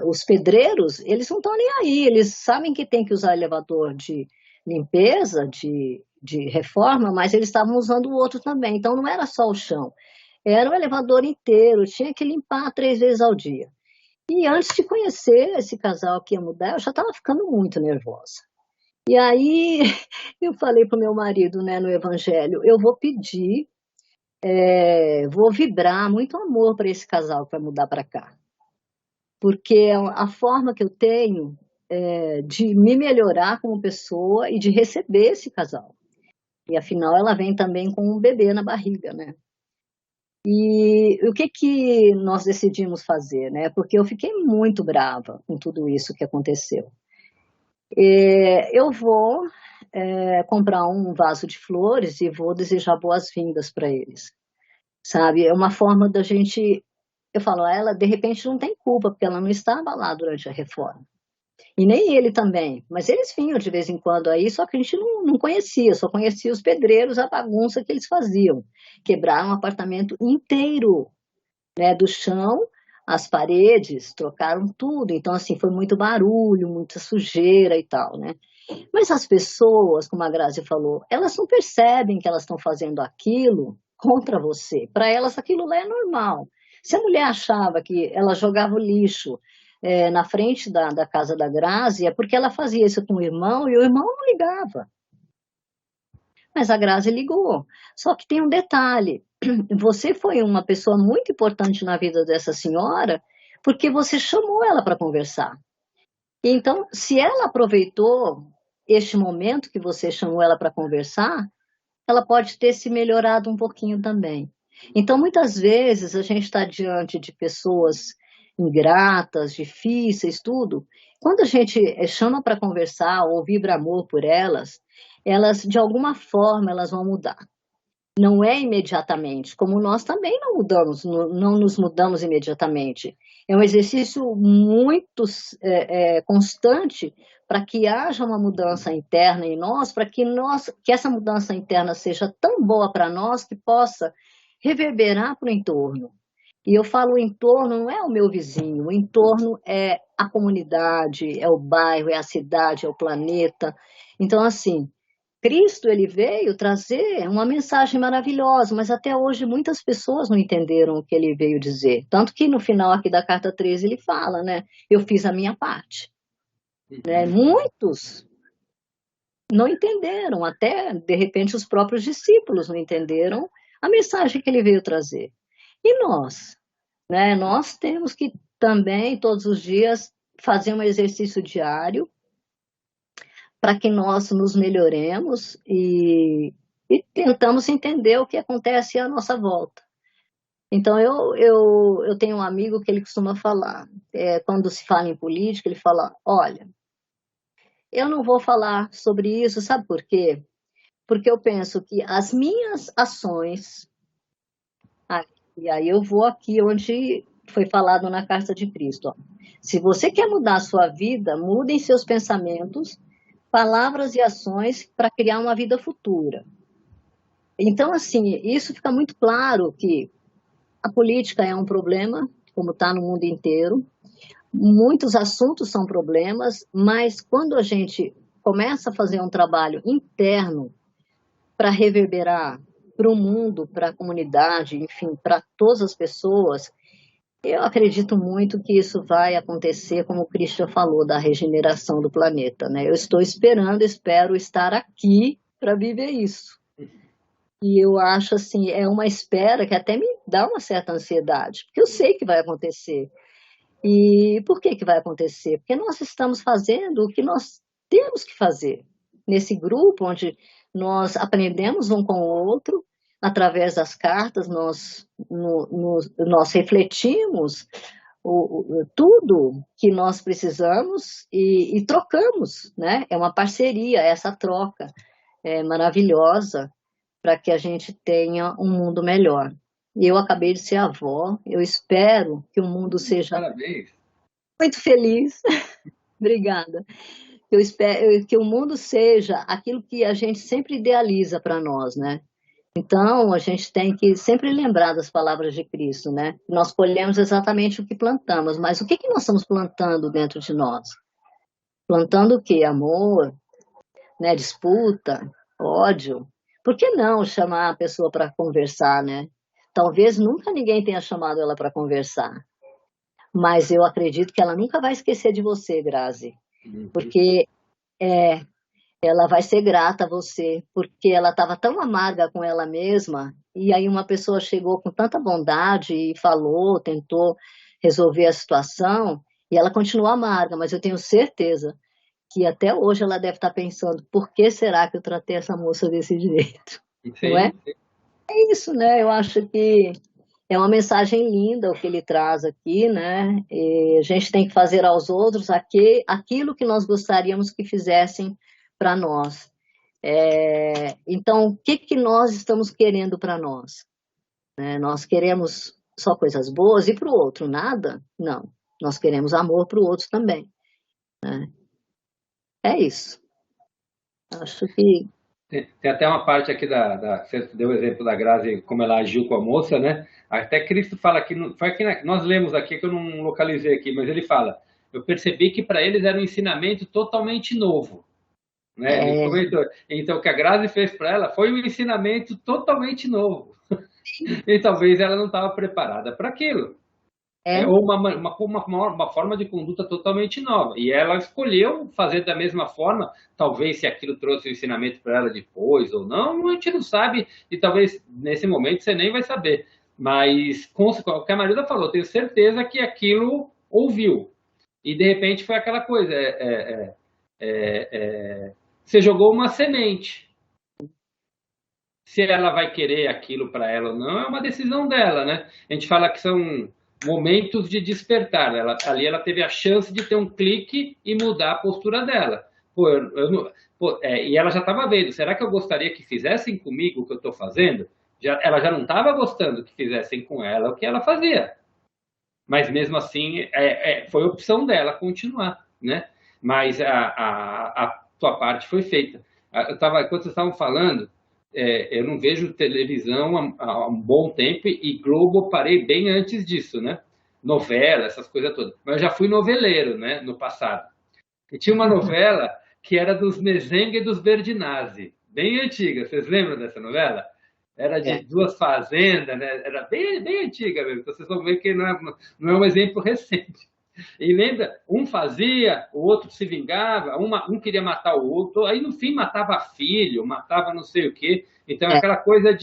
os pedreiros, eles não estão nem aí, eles sabem que tem que usar elevador de limpeza, de reforma, mas eles estavam usando o outro também, então não era só o chão, era o elevador inteiro, tinha que limpar 3 vezes ao dia. E antes de conhecer esse casal que ia mudar, eu já estava ficando muito nervosa. E aí eu falei para o meu marido, né, no evangelho, eu vou pedir, vou vibrar muito amor para esse casal que vai mudar para cá. Porque a forma que eu tenho de me melhorar como pessoa e de receber esse casal. E afinal ela vem também com um bebê na barriga, né? E o que nós decidimos fazer, né? Porque eu fiquei muito brava com tudo isso que aconteceu. Eu vou comprar um vaso de flores e vou desejar boas-vindas para eles, sabe? É uma forma da gente... Eu falo, ela de repente não tem culpa, porque ela não estava lá durante a reforma. E nem ele também, mas eles vinham de vez em quando aí, só que a gente não conhecia, só conhecia os pedreiros, a bagunça que eles faziam. Quebraram um apartamento inteiro, né, do chão, as paredes, trocaram tudo. Então, assim, foi muito barulho, muita sujeira e tal, né? Mas as pessoas, como a Grazi falou, elas não percebem que elas estão fazendo aquilo contra você. Para elas, aquilo lá é normal. Se a mulher achava que ela jogava o lixo na frente da casa da Grazi, é porque ela fazia isso com o irmão e o irmão não ligava. Mas a Grazi ligou. Só que tem um detalhe: você foi uma pessoa muito importante na vida dessa senhora porque você chamou ela para conversar. Então, se ela aproveitou este momento que você chamou ela para conversar, ela pode ter se melhorado um pouquinho também. Então, muitas vezes, a gente está diante de pessoas ingratas, difíceis, tudo. Quando a gente chama para conversar ou vibra amor por elas, de alguma forma, elas vão mudar. Não é imediatamente, como nós também não mudamos, não nos mudamos imediatamente. É um exercício muito constante para que haja uma mudança interna em nós, para que essa mudança interna seja tão boa para nós que possa reverberar para o entorno. E eu falo o entorno, não é o meu vizinho, o entorno é a comunidade, é o bairro, é a cidade, é o planeta. Então, assim, Cristo, ele veio trazer uma mensagem maravilhosa, mas até hoje muitas pessoas não entenderam o que ele veio dizer. Tanto que no final aqui da carta 13 ele fala, né? Eu fiz a minha parte. Né? Muitos não entenderam, até de repente os próprios discípulos não entenderam a mensagem que ele veio trazer. E nós, né? Nós temos que também, todos os dias, fazer um exercício diário para que nós nos melhoremos e tentamos entender o que acontece à nossa volta. Então, eu tenho um amigo que ele costuma falar, quando se fala em política, ele fala, olha, eu não vou falar sobre isso, sabe por quê? Porque eu penso que as minhas ações, e aí eu vou aqui onde foi falado na carta de Cristo, ó. Se você quer mudar a sua vida, mudem seus pensamentos, palavras e ações para criar uma vida futura. Então, assim, isso fica muito claro que a política é um problema, como está no mundo inteiro. Muitos assuntos são problemas, mas quando a gente começa a fazer um trabalho interno para reverberar para o mundo, para a comunidade, enfim, para todas as pessoas, eu acredito muito que isso vai acontecer, como o Christian falou, da regeneração do planeta, né? Eu estou espero estar aqui para viver isso. E eu acho, assim, é uma espera que até me dá uma certa ansiedade, porque eu sei que vai acontecer. E por que que vai acontecer? Porque nós estamos fazendo o que nós temos que fazer. Nesse grupo onde nós aprendemos um com o outro, através das cartas, nós refletimos tudo que nós precisamos e trocamos, né? É uma parceria, essa troca é maravilhosa para que a gente tenha um mundo melhor. E eu acabei de ser avó, eu espero que o mundo seja Parabéns. muito feliz. Obrigada. Eu espero que o mundo seja aquilo que a gente sempre idealiza para nós, né? Então, a gente tem que sempre lembrar das palavras de Cristo, né? Nós colhemos exatamente o que plantamos, mas o que que nós estamos plantando dentro de nós? Plantando o quê? Amor, né? Disputa, ódio. Por que não chamar a pessoa para conversar, né? Talvez nunca ninguém tenha chamado ela para conversar, mas eu acredito que ela nunca vai esquecer de você, Grazi, porque ela vai ser grata a você, porque ela estava tão amarga com ela mesma, e aí uma pessoa chegou com tanta bondade e falou, tentou resolver a situação, e ela continua amarga, mas eu tenho certeza que até hoje ela deve estar pensando, por que será que eu tratei essa moça desse jeito? Sim, Não é? sim. É isso, né? Eu acho que é uma mensagem linda o que ele traz aqui, né? E a gente tem que fazer aos outros aquilo que nós gostaríamos que fizessem para nós. Então, o que que nós estamos querendo para nós? Nós queremos só coisas boas e para o outro nada? Não. Nós queremos amor para o outro também, né? É isso. Acho que Tem até uma parte aqui você deu o exemplo da Grazi, como ela agiu com a moça, né? Até Cristo fala aqui, foi aqui nós lemos aqui, que eu não localizei aqui, mas ele fala, eu percebi que para eles era um ensinamento totalmente novo, né? Ele comentou, então o que a Grazi fez para ela foi um ensinamento totalmente novo. E talvez ela não estava preparada para aquilo. Ou uma forma de conduta totalmente nova. E ela escolheu fazer da mesma forma, talvez se aquilo trouxe o ensinamento para ela depois ou não, a gente não sabe, e talvez nesse momento você nem vai saber. Mas, como a Marilda falou, tenho certeza que aquilo ouviu. E de repente foi aquela coisa, você jogou uma semente. Se ela vai querer aquilo para ela ou não, é uma decisão dela, né? A gente fala que são momentos de despertar. Ali ela teve a chance de ter um clique e mudar a postura dela. E ela já estava vendo, será que eu gostaria que fizessem comigo o que eu estou fazendo? Ela já não estava gostando que fizessem com ela o que ela fazia. Mas mesmo assim, foi opção dela continuar, né? Mas a sua parte foi feita. Quando vocês estavam falando, eu não vejo televisão há um bom tempo, e Globo eu parei bem antes disso, né? Novela, essas coisas todas. Mas eu já fui noveleiro, né? No passado. E tinha uma novela que era dos Mezenga e dos Berdinazzi, bem antiga. Vocês lembram dessa novela? Era de duas fazendas, né? Era bem, bem antiga mesmo. Então vocês vão ver que não é um exemplo recente. E lembra, um fazia, o outro se vingava, um queria matar o outro, aí no fim matava filho, matava não sei o quê. Então é aquela coisa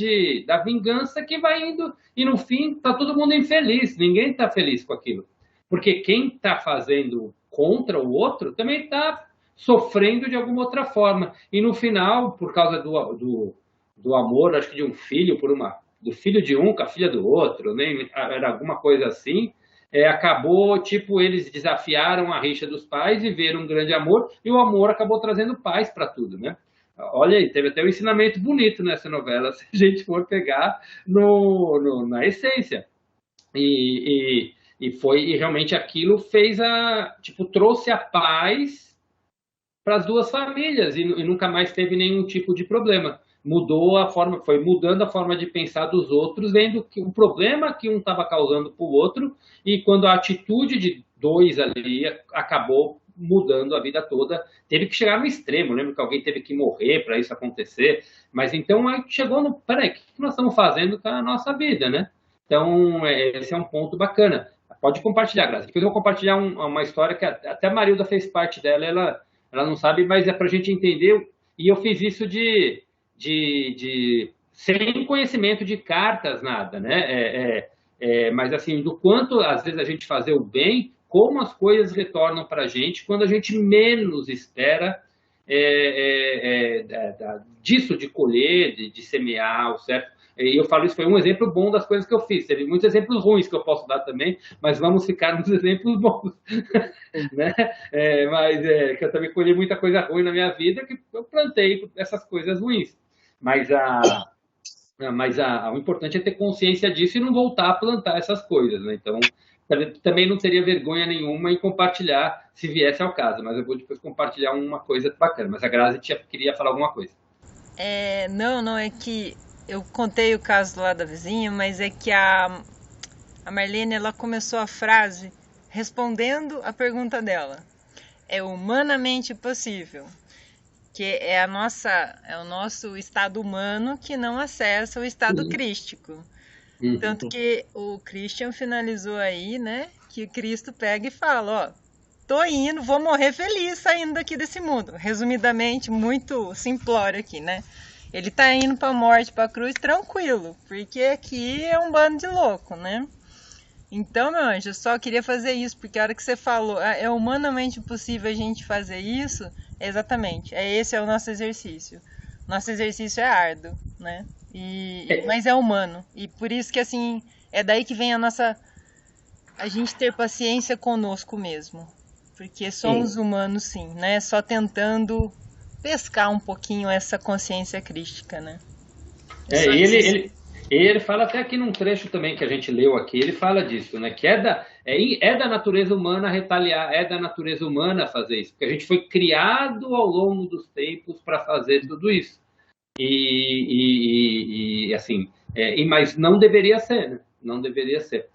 da vingança que vai indo, e no fim tá todo mundo infeliz, ninguém está feliz com aquilo. Porque quem está fazendo contra o outro também está sofrendo de alguma outra forma. E no final, por causa do amor, acho que de um filho, do filho de um com a filha do outro, né? Era alguma coisa assim. Acabou, tipo, eles desafiaram a rixa dos pais e viram um grande amor, e o amor acabou trazendo paz para tudo, né? Olha aí, teve até um ensinamento bonito nessa novela, se a gente for pegar na essência. E realmente aquilo trouxe a paz para as duas famílias, e nunca mais teve nenhum tipo de problema. Foi mudando a forma de pensar dos outros, vendo que o problema que um estava causando para o outro, e quando a atitude de dois ali acabou mudando a vida toda, teve que chegar no extremo. Lembro que alguém teve que morrer para isso acontecer, mas então aí chegou peraí, o que nós estamos fazendo com a nossa vida, né? Então, esse é um ponto bacana. Pode compartilhar, Graça. Depois eu vou compartilhar uma história que até a Marilda fez parte dela, ela não sabe, mas é para a gente entender, e eu fiz isso de sem conhecimento de cartas, nada, né? Mas assim, do quanto às vezes a gente fazer o bem, como as coisas retornam para a gente quando a gente menos espera disso de colher, de semear, certo? E eu falo isso, foi um exemplo bom das coisas que eu fiz. Teve muitos exemplos ruins que eu posso dar também, mas vamos ficar nos exemplos bons. Né? Que eu também colhi muita coisa ruim na minha vida, que eu plantei essas coisas ruins. Mas o importante é ter consciência disso e não voltar a plantar essas coisas. Né? Então, também não teria vergonha nenhuma em compartilhar, se viesse ao caso. Mas eu vou depois compartilhar uma coisa bacana. Mas a Grazi queria falar alguma coisa. Não, é que eu contei o caso lá da vizinha, mas é que a Marlene, ela começou a frase respondendo a pergunta dela. É humanamente possível, que é o nosso estado humano que não acessa o estado crístico. Tanto que o Christian finalizou aí, né, que Cristo pega e fala, tô indo, vou morrer feliz saindo daqui desse mundo. Resumidamente, muito simplório aqui, né? Ele tá indo pra morte, pra cruz, tranquilo, porque aqui é um bando de louco, né? Então, meu anjo, eu só queria fazer isso, porque a hora que você falou, é humanamente possível a gente fazer isso, exatamente, esse é o nosso exercício. Nosso exercício é árduo, né? Mas é humano, e por isso que, assim, é daí que vem a gente ter paciência conosco mesmo, porque somos humanos sim, né? Só tentando pescar um pouquinho essa consciência crística, né? Ele fala até aqui num trecho também que a gente leu aqui, ele fala disso, né? Que é da natureza humana retaliar, é da natureza humana fazer isso, porque a gente foi criado ao longo dos tempos para fazer tudo isso. Mas não deveria ser, né? Não deveria ser.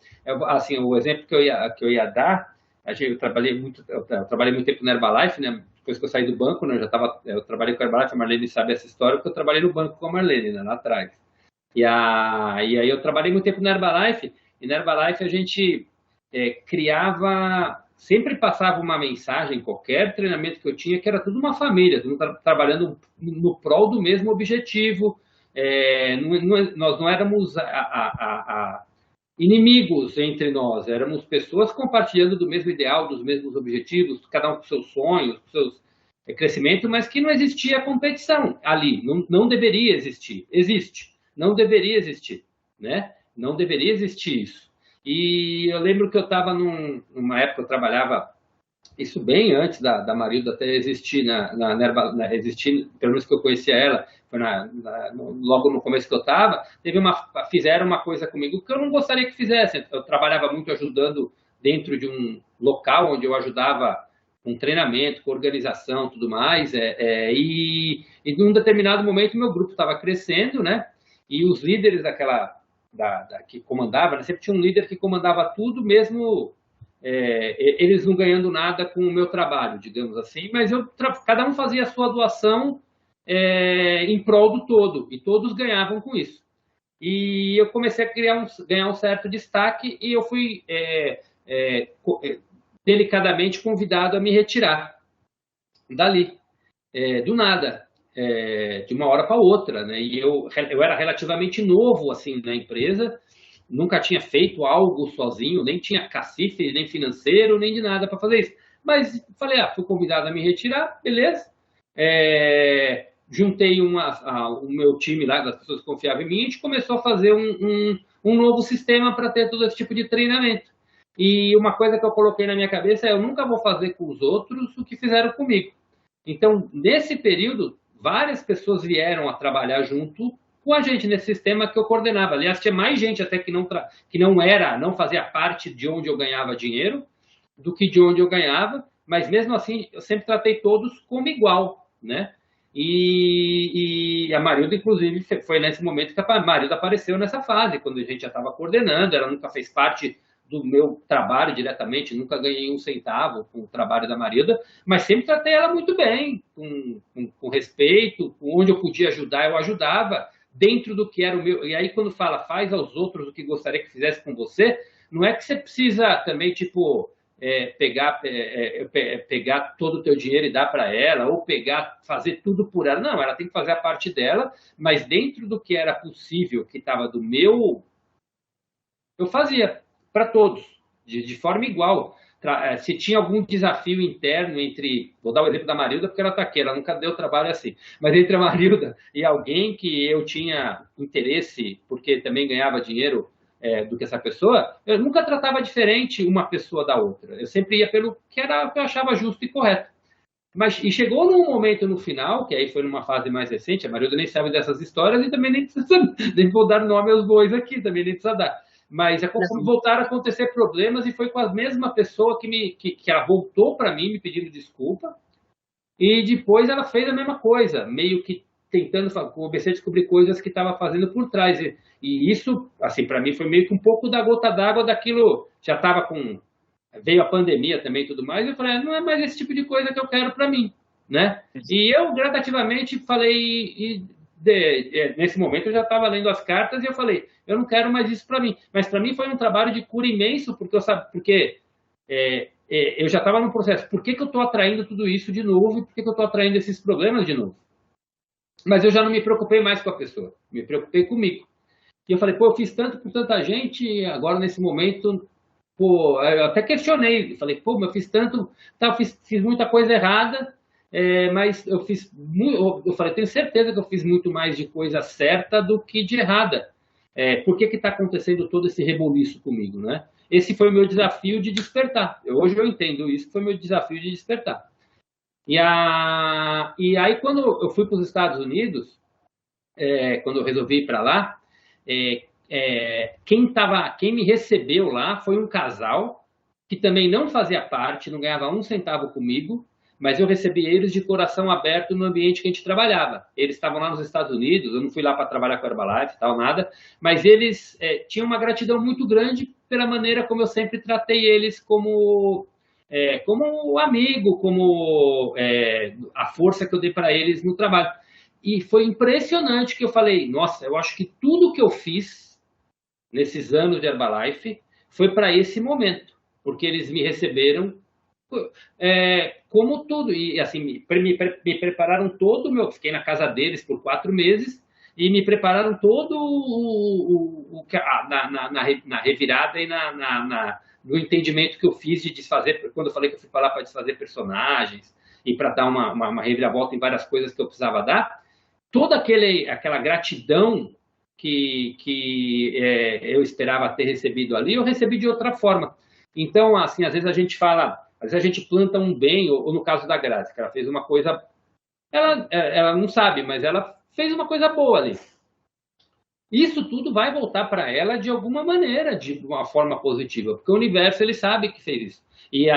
Assim, o exemplo que eu ia dar, eu trabalhei muito tempo na Herbalife, né? Depois que eu saí do banco, né? Eu trabalhei com a Herbalife, a Marlene sabe essa história, porque eu trabalhei no banco com a Marlene, né? Lá atrás. E aí eu trabalhei muito tempo na Herbalife, e na Herbalife a gente sempre passava uma mensagem, qualquer treinamento que eu tinha, que era tudo uma família, tudo trabalhando no prol do mesmo objetivo. Nós não éramos inimigos entre nós, éramos pessoas compartilhando do mesmo ideal, dos mesmos objetivos, cada um com seus sonhos, com seus crescimento, mas que não existia competição ali, não deveria existir. Existe, não deveria existir, né? Não deveria existir isso. E eu lembro que eu estava numa época, eu trabalhava, isso bem antes da Marilda até existir, existir, pelo menos que eu conhecia ela, foi logo no começo que eu estava, fizeram uma coisa comigo que eu não gostaria que fizessem. Eu trabalhava muito ajudando dentro de um local onde eu ajudava com treinamento, com organização, tudo mais, e num determinado momento meu grupo estava crescendo, né? E os líderes que comandava, né? Sempre tinha um líder que comandava tudo, mesmo eles não ganhando nada com o meu trabalho, digamos assim, mas cada um fazia a sua doação em prol do todo, e todos ganhavam com isso. E eu comecei a ganhar um certo destaque, e eu fui delicadamente convidado a me retirar dali, do nada, de uma hora para outra, né? E eu era relativamente novo assim na empresa, nunca tinha feito algo sozinho, nem tinha cacife, nem financeiro, nem de nada para fazer isso. Mas falei, fui convidado a me retirar, beleza. Juntei o meu time lá, das pessoas que confiavam em mim, e a gente começou a fazer um novo sistema para ter todo esse tipo de treinamento. E uma coisa que eu coloquei na minha cabeça eu nunca vou fazer com os outros o que fizeram comigo. Então, nesse período, várias pessoas vieram a trabalhar junto com a gente nesse sistema que eu coordenava. Aliás, tinha mais gente até que não fazia parte de onde eu ganhava dinheiro do que de onde eu ganhava, mas mesmo assim eu sempre tratei todos como igual, né? E a Marilda, inclusive, foi nesse momento que a Marilda apareceu nessa fase, quando a gente já estava coordenando, ela nunca fez parte do meu trabalho diretamente, nunca ganhei um centavo com o trabalho da Marilda, mas sempre tratei ela muito bem, com respeito, onde eu podia ajudar, eu ajudava, dentro do que era o meu. E aí, quando fala, faz aos outros o que gostaria que fizesse com você, não é que você precisa também, pegar todo o teu dinheiro e dar para ela, ou fazer tudo por ela. Não, ela tem que fazer a parte dela, mas dentro do que era possível, que estava do meu, eu fazia para todos, de forma igual. Se tinha algum desafio interno entre, vou dar o exemplo da Marilda, porque ela está aqui, ela nunca deu trabalho assim, mas entre a Marilda e alguém que eu tinha interesse, porque também ganhava dinheiro do que essa pessoa, eu nunca tratava diferente uma pessoa da outra. Eu sempre ia pelo que eu achava justo e correto. E chegou num momento no final, que aí foi numa fase mais recente, a Marilda nem sabe dessas histórias e também nem precisa, nem vou dar nome aos bois aqui, também nem precisa dar. Mas voltaram a acontecer problemas e foi com a mesma pessoa que ela voltou para mim me pedindo desculpa e depois ela fez a mesma coisa, meio que tentando, comecei a descobrir coisas que estava fazendo por trás. E isso, assim, para mim foi meio que um pouco da gota d'água daquilo, já estava veio a pandemia também e tudo mais, e eu falei, não é mais esse tipo de coisa que eu quero para mim, né? E eu gradativamente falei, nesse momento eu já estava lendo as cartas e eu falei, eu não quero mais isso para mim. Mas para mim foi um trabalho de cura imenso, porque eu já estava no processo. Por que eu estou atraindo tudo isso de novo? Por que eu estou atraindo esses problemas de novo? Mas eu já não me preocupei mais com a pessoa, me preocupei comigo. E eu falei, eu fiz tanto por tanta gente, agora nesse momento, eu até questionei, falei, eu fiz tanto, fiz muita coisa errada, mas eu falei, tenho certeza que eu fiz muito mais de coisa certa do que de errada. Por que está acontecendo todo esse reboliço comigo, né? Esse foi o meu desafio de despertar. Hoje eu entendo isso, foi o meu desafio de despertar. E aí, quando eu fui para os Estados Unidos, quando eu resolvi ir para lá, quem me recebeu lá foi um casal que também não fazia parte, não ganhava um centavo comigo, mas eu recebi eles de coração aberto no ambiente que a gente trabalhava. Eles estavam lá nos Estados Unidos, eu não fui lá para trabalhar com a Herbalife e tal, nada, mas eles tinham uma gratidão muito grande pela maneira como eu sempre tratei eles como amigo, como a força que eu dei para eles no trabalho. E foi impressionante que eu falei, nossa, eu acho que tudo que eu fiz nesses anos de Herbalife foi para esse momento, porque eles me receberam como tudo, e assim, me prepararam todo fiquei na casa deles por 4 meses, e me prepararam todo na revirada e no entendimento que eu fiz de desfazer, quando eu falei que eu fui para lá para desfazer personagens, e para dar uma reviravolta em várias coisas que eu precisava dar, toda aquela gratidão que eu esperava ter recebido ali, eu recebi de outra forma. Então, assim, às vezes a gente fala, às vezes a gente planta um bem, ou no caso da Grazi, que ela fez uma coisa, ela não sabe, mas ela fez uma coisa boa ali. Isso tudo vai voltar para ela de alguma maneira, de uma forma positiva, porque o universo, ele sabe que fez isso. E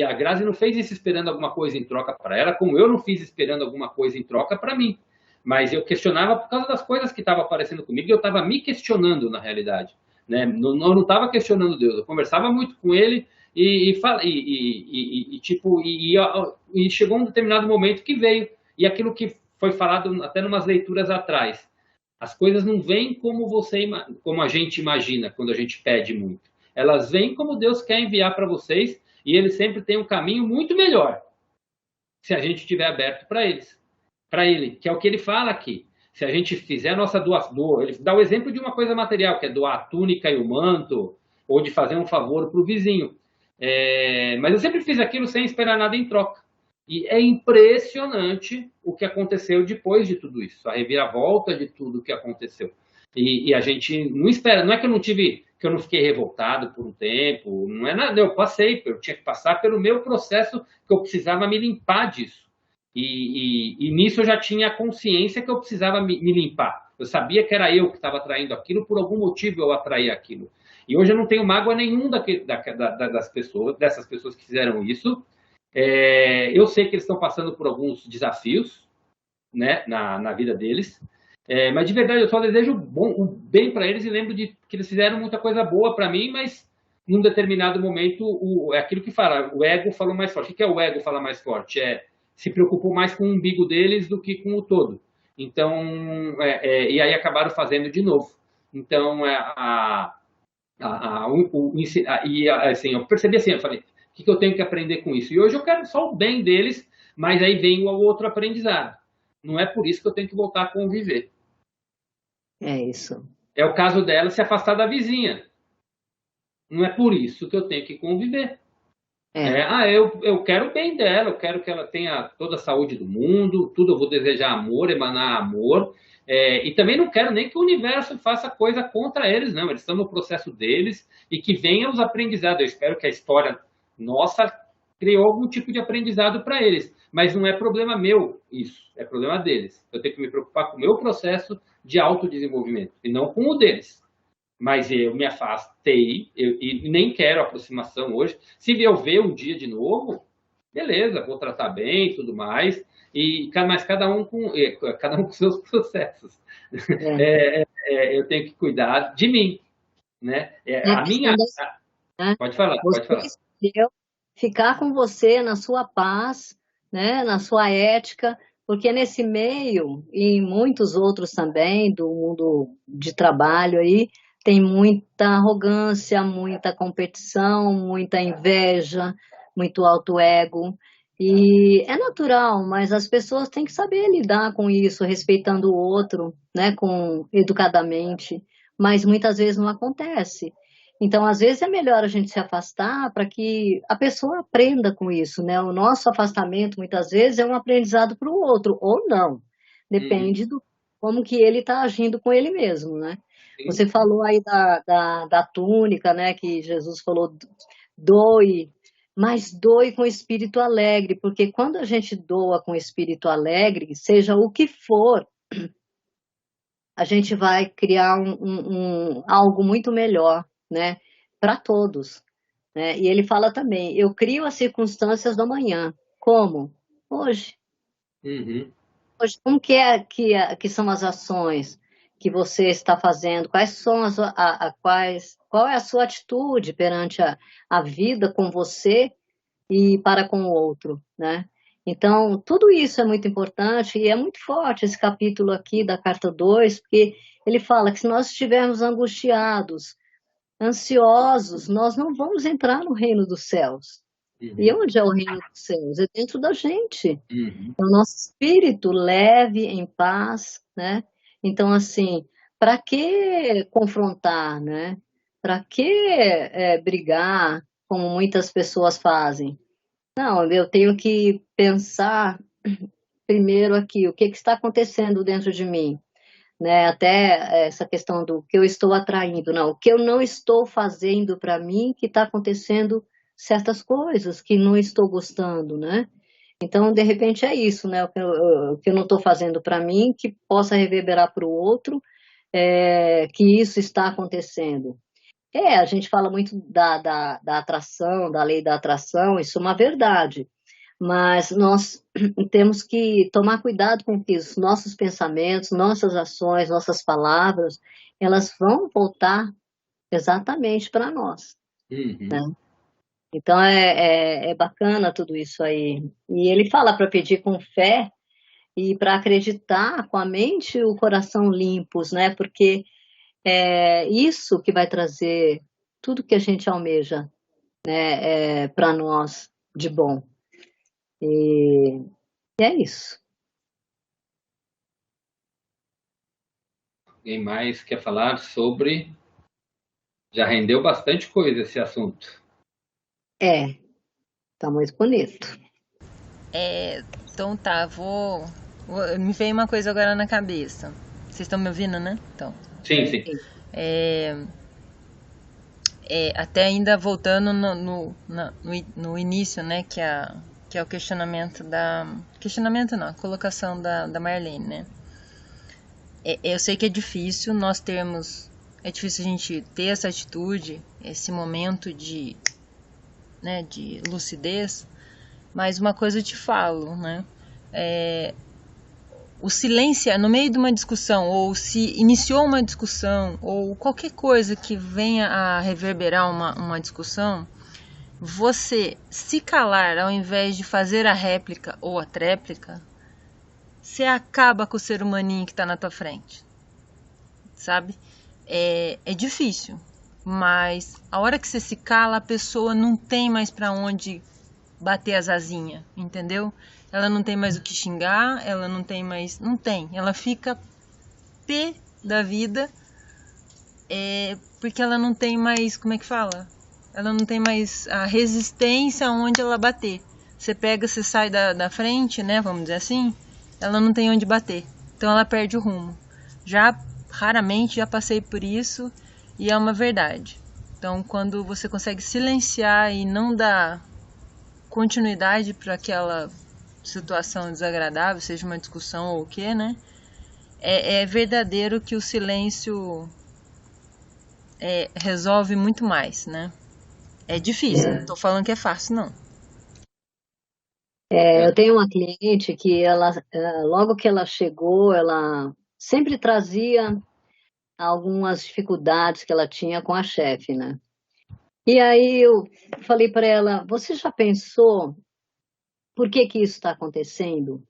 a Grazi não fez isso esperando alguma coisa em troca para ela, como eu não fiz esperando alguma coisa em troca para mim. Mas eu questionava por causa das coisas que estavam aparecendo comigo, e eu estava me questionando na realidade. Né? Eu não estava questionando Deus, eu conversava muito com ele e chegou um determinado momento que veio, e aquilo que foi falado até numas leituras atrás, as coisas não vêm como a gente imagina quando a gente pede muito. Elas vêm como Deus quer enviar para vocês, e ele sempre tem um caminho muito melhor, se a gente estiver aberto para ele, que é o que ele fala aqui. Se a gente fizer a nossa doação, ele dá o exemplo de uma coisa material, que é doar a túnica e o manto, ou de fazer um favor para o vizinho. Mas eu sempre fiz aquilo sem esperar nada em troca. E é impressionante o que aconteceu depois de tudo isso, a reviravolta de tudo que aconteceu. E a gente não espera, não é que eu não fiquei revoltado por um tempo, não é nada, eu tinha que passar pelo meu processo, que eu precisava me limpar disso. E nisso eu já tinha a consciência que eu precisava me limpar. Eu sabia que era eu que estava atraindo aquilo, por algum motivo eu atraí aquilo. E hoje eu não tenho mágoa nenhum dessas pessoas que fizeram isso. Eu sei que eles estão passando por alguns desafios, né, na vida deles. Mas de verdade eu só desejo o bem para eles e lembro que eles fizeram muita coisa boa para mim, mas num determinado momento é aquilo que fala, o ego falou mais forte. O que é o ego falar mais forte? Se preocupou mais com o umbigo deles do que com o todo. Então, e aí acabaram fazendo de novo. Então, Assim, eu percebi assim, eu falei, o que eu tenho que aprender com isso? E hoje eu quero só o bem deles, mas aí vem o outro aprendizado. Não é por isso que eu tenho que voltar a conviver. É isso. É o caso dela se afastar da vizinha. Não é por isso que eu tenho que conviver. Eu quero o bem dela, eu quero que ela tenha toda a saúde do mundo, tudo eu vou desejar amor, emanar amor. E também não quero nem que o universo faça coisa contra eles, não. Eles estão no processo deles e que venham os aprendizados. Eu espero que a história nossa criou algum tipo de aprendizado para eles. Mas não é problema meu isso, é problema deles. Eu tenho que me preocupar com o meu processo de autodesenvolvimento e não com o deles. Mas eu me afastei e nem quero aproximação hoje. Se eu ver um dia de novo, beleza, vou tratar bem e tudo mais. Mas cada um com seus processos. Eu tenho que cuidar de mim, né? A questão né? Pode falar, Você pode falar. escolheu ficar com você na sua paz, né? Na sua ética, porque nesse meio e em muitos outros também do mundo de trabalho aí tem muita arrogância, muita competição, muita inveja, muito alto ego. E é natural, mas as pessoas têm que saber lidar com isso, respeitando o outro, né, educadamente, mas muitas vezes não acontece. Então, às vezes é melhor a gente se afastar para que a pessoa aprenda com isso, né? O nosso afastamento, muitas vezes, é um aprendizado para o outro, ou não. Depende do como que ele está agindo com ele mesmo, né? Sim. Você falou aí da túnica, né? Que Jesus falou, doe, mas doe com espírito alegre, porque quando a gente doa com espírito alegre, seja o que for, a gente vai criar algo muito melhor, né, para todos, né? E ele fala também, eu crio as circunstâncias do amanhã. Como? Hoje. Hoje, como que são as ações que você está fazendo? Quais são qual é a sua atitude perante a vida com você e para com o outro, né? Então, tudo isso é muito importante e é muito forte esse capítulo aqui da carta 2, porque ele fala que se nós estivermos angustiados, ansiosos, nós não vamos entrar no reino dos céus. E onde é o reino dos céus? É dentro da gente. O nosso espírito leve, em paz, né? Então, assim, para que confrontar, né? Para que brigar, como muitas pessoas fazem? Não, eu tenho que pensar primeiro aqui, o que está acontecendo dentro de mim, né? Até essa questão do que eu estou atraindo, não, o que eu não estou fazendo para mim, que está acontecendo certas coisas que não estou gostando, né? Então, de repente é isso, né? O que eu não estou fazendo para mim, que possa reverberar para o outro, que isso está acontecendo. A gente fala muito da atração, da lei da atração, isso é uma verdade. Mas nós temos que tomar cuidado com que os nossos pensamentos, nossas ações, nossas palavras, elas vão voltar exatamente para nós, né? Então é bacana tudo isso aí. E ele fala para pedir com fé e para acreditar com a mente e o coração limpos, né? Porque é isso que vai trazer tudo que a gente almeja, né, para nós de bom. E é isso. Alguém mais quer falar sobre? Já rendeu bastante coisa esse assunto. Tá muito bonito. Então tá, me veio uma coisa agora na cabeça. Vocês estão me ouvindo, né? Então. Sim. Até ainda voltando no início, né? Que é o questionamento a colocação da Marlene, né? Eu sei que é difícil é difícil a gente ter essa atitude, esse momento de lucidez, mas uma coisa eu te falo, né? O silêncio no meio de uma discussão, ou se iniciou uma discussão, ou qualquer coisa que venha a reverberar uma discussão, você se calar ao invés de fazer a réplica ou a tréplica, você acaba com o ser humaninho que está na tua frente, sabe? É difícil, Mas a hora que você se cala, a pessoa não tem mais pra onde bater as asinhas, entendeu? Ela não tem mais o que xingar, ela não tem mais. Não tem. Ela fica pé da vida, porque ela não tem mais. Como é que fala? Ela não tem mais a resistência onde ela bater. Você pega, você sai da frente, né? Vamos dizer assim, ela não tem onde bater. Então ela perde o rumo. Já raramente já passei por isso e é uma verdade. Então quando você consegue silenciar e não dar continuidade para aquela situação desagradável, seja uma discussão ou o que, né? É verdadeiro que o silêncio resolve muito mais, né? É difícil, não tô falando que é fácil, não. Eu tenho uma cliente que ela, logo que ela chegou, ela sempre trazia algumas dificuldades que ela tinha com a chefe, né? E aí eu falei para ela, você já pensou por que que isso está acontecendo?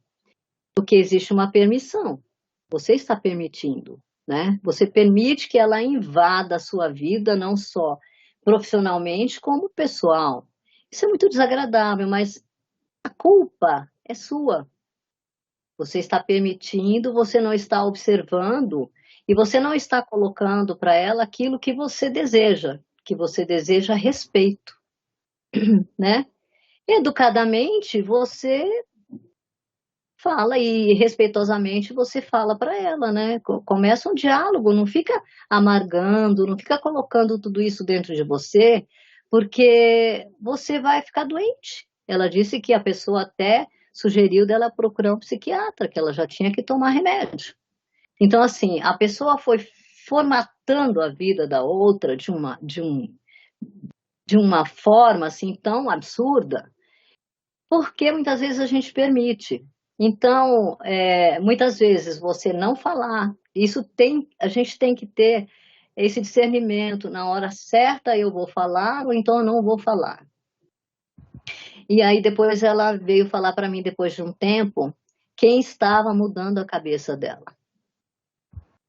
Porque existe uma permissão. Você está permitindo, né? Você permite que ela invada a sua vida, não só profissionalmente, como pessoal. Isso é muito desagradável, mas a culpa é sua. Você está permitindo, você não está observando e você não está colocando para ela aquilo que você deseja respeito, né? Educadamente, você fala e respeitosamente você fala para ela, né? Começa um diálogo, não fica amargando, não fica colocando tudo isso dentro de você, porque você vai ficar doente. Ela disse que a pessoa até sugeriu dela procurar um psiquiatra, que ela já tinha que tomar remédio. Então, assim, a pessoa foi formatando a vida da outra de uma forma assim tão absurda, porque muitas vezes a gente permite. Então, muitas vezes você não falar, a gente tem que ter esse discernimento, na hora certa eu vou falar ou então eu não vou falar. E aí depois ela veio falar para mim, depois de um tempo, quem estava mudando a cabeça dela.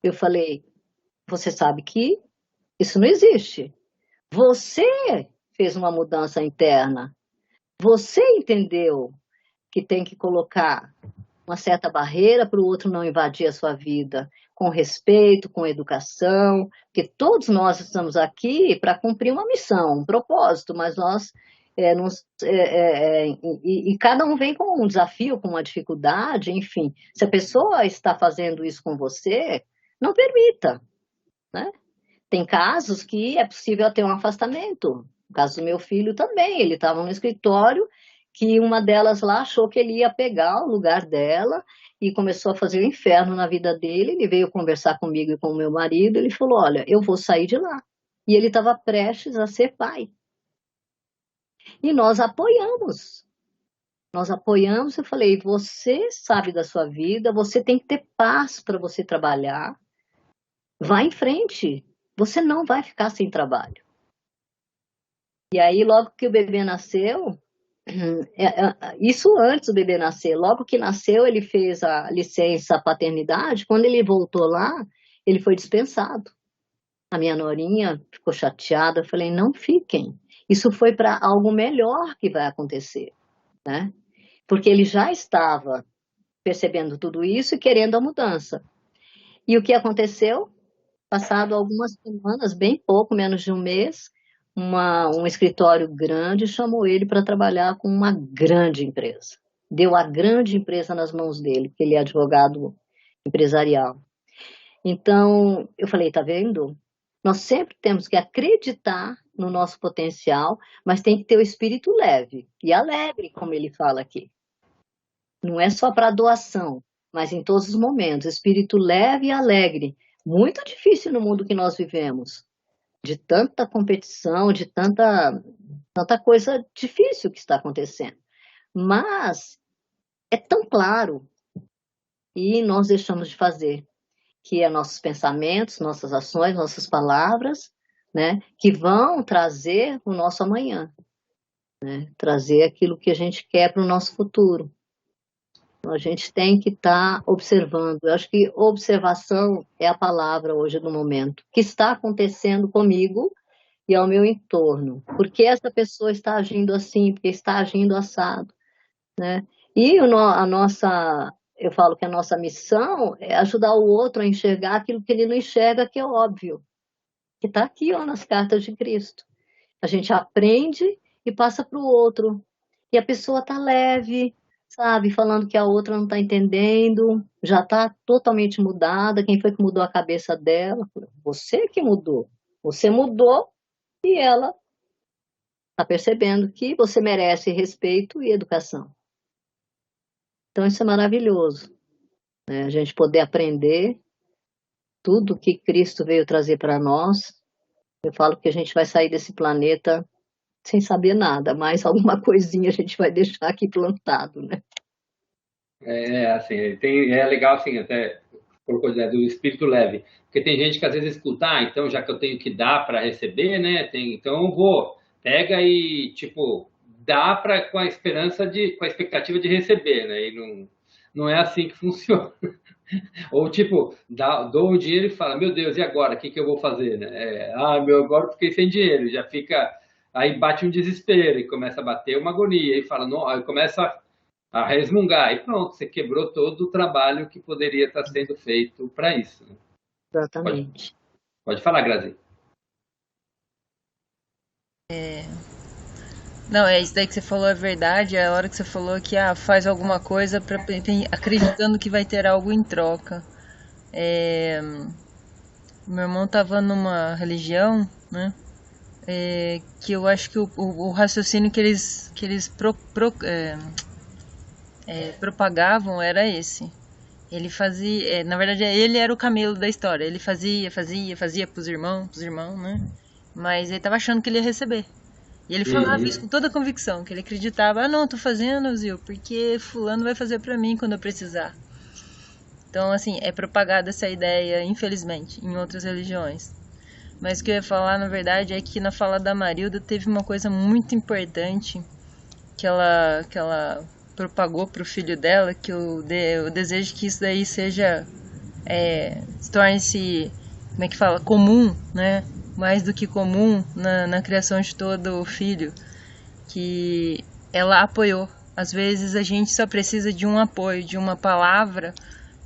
Eu falei, você sabe que isso não existe. Você fez uma mudança interna. Você entendeu que tem que colocar uma certa barreira para o outro não invadir a sua vida, com respeito, com educação, porque todos nós estamos aqui para cumprir uma missão, um propósito, mas nós e cada um vem com um desafio, com uma dificuldade, enfim. Se a pessoa está fazendo isso com você, não permita, né? Tem casos que é possível ter um afastamento. No caso do meu filho também, ele estava no escritório que uma delas lá achou que ele ia pegar o lugar dela e começou a fazer o inferno na vida dele. Ele veio conversar comigo e com o meu marido, ele falou, olha, eu vou sair de lá. E ele estava prestes a ser pai. E nós apoiamos. Nós apoiamos, eu falei, você sabe da sua vida, você tem que ter paz para você trabalhar. Vá em frente, você não vai ficar sem trabalho. E aí, logo que o bebê nasceu, isso antes do bebê nascer, logo que nasceu, ele fez a licença paternidade, quando ele voltou lá, ele foi dispensado. A minha norinha ficou chateada, eu falei, não fiquem, isso foi para algo melhor que vai acontecer, né? Porque ele já estava percebendo tudo isso e querendo a mudança. E o que aconteceu? Passado algumas semanas, bem pouco, menos de um mês, um escritório grande chamou ele para trabalhar com uma grande empresa. Deu a grande empresa nas mãos dele, porque ele é advogado empresarial. Então, eu falei, tá vendo? Nós sempre temos que acreditar no nosso potencial, mas tem que ter o espírito leve e alegre, como ele fala aqui. Não é só para doação, mas em todos os momentos, espírito leve e alegre. Muito difícil no mundo que nós vivemos, de tanta competição, de tanta coisa difícil que está acontecendo. Mas é tão claro e nós deixamos de fazer, que é nossos pensamentos, nossas ações, nossas palavras, né, que vão trazer o nosso amanhã, né, trazer aquilo que a gente quer para o nosso futuro. Então, a gente tem que estar observando. Eu acho que observação é a palavra hoje do momento. O que está acontecendo comigo e ao meu entorno. Por que essa pessoa está agindo assim? Porque está agindo assado, né? E eu falo que a nossa missão é ajudar o outro a enxergar aquilo que ele não enxerga, que é óbvio, que está aqui, ó, nas cartas de Cristo. A gente aprende e passa para o outro. E a pessoa está leve, sabe? Falando que a outra não está entendendo, já está totalmente mudada. Quem foi que mudou a cabeça dela? Você que mudou. Você mudou e ela está percebendo que você merece respeito e educação. Então, isso é maravilhoso, né? A gente poder aprender tudo que Cristo veio trazer para nós. Eu falo que a gente vai sair desse planeta sem saber nada, mas alguma coisinha a gente vai deixar aqui plantado, né? Assim, é legal, assim, até colocou do espírito leve, porque tem gente que às vezes escuta, então já que eu tenho que dar para receber, né, então eu vou, pega e, tipo, dá com a com a expectativa de receber, né, e não é assim que funciona. Ou, tipo, dou o dinheiro e fala, meu Deus, e agora? O que que eu vou fazer, né? Agora eu fiquei sem dinheiro, já fica, aí bate um desespero e começa a bater uma agonia, e fala, não, aí começa a resmungar, e pronto, você quebrou todo o trabalho que poderia estar sendo feito para isso, né? Exatamente. Pode falar, Grazi. Não, é isso daí que você falou é verdade. É a hora que você falou que faz alguma coisa acreditando que vai ter algo em troca. É, meu irmão tava numa religião, né? Que eu acho que o raciocínio que eles propagavam era esse. Ele fazia, na verdade, ele era o camelo da história. Ele fazia pros irmãos, né? Mas ele tava achando que ele ia receber. E ele falava isso com toda a convicção, que ele acreditava, não, tô fazendo, Zil, porque fulano vai fazer pra mim quando eu precisar. Então, assim, é propagada essa ideia, infelizmente, em outras religiões. Mas o que eu ia falar, na verdade, é que na fala da Marilda teve uma coisa muito importante que ela propagou pro filho dela, que eu desejo que isso daí se torne-se, como é que fala, comum, né? Mais do que comum na criação de todo filho, que ela apoiou. Às vezes a gente só precisa de um apoio, de uma palavra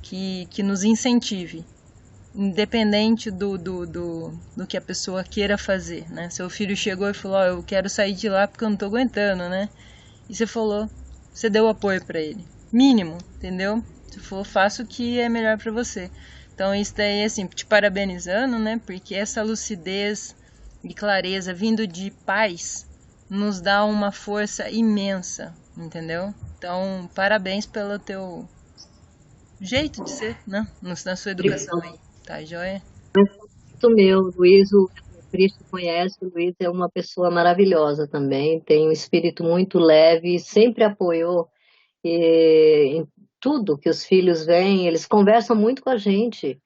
que nos incentive, independente do que a pessoa queira fazer, né? Seu filho chegou e falou, eu quero sair de lá porque eu não tô aguentando, né? E você deu apoio para ele, mínimo, entendeu? Você falou, faça o que é melhor para você. Então isso daí, assim, te parabenizando, né? Porque essa lucidez e clareza vindo de pais nos dá uma força imensa, entendeu? Então, parabéns pelo teu jeito de ser, né? Na sua educação aí, tá joia? Muito meu, Luiz, o Cristo conhece, o Luiz é uma pessoa maravilhosa também, tem um espírito muito leve, sempre apoiou em tudo que os filhos vêm, eles conversam muito com a gente.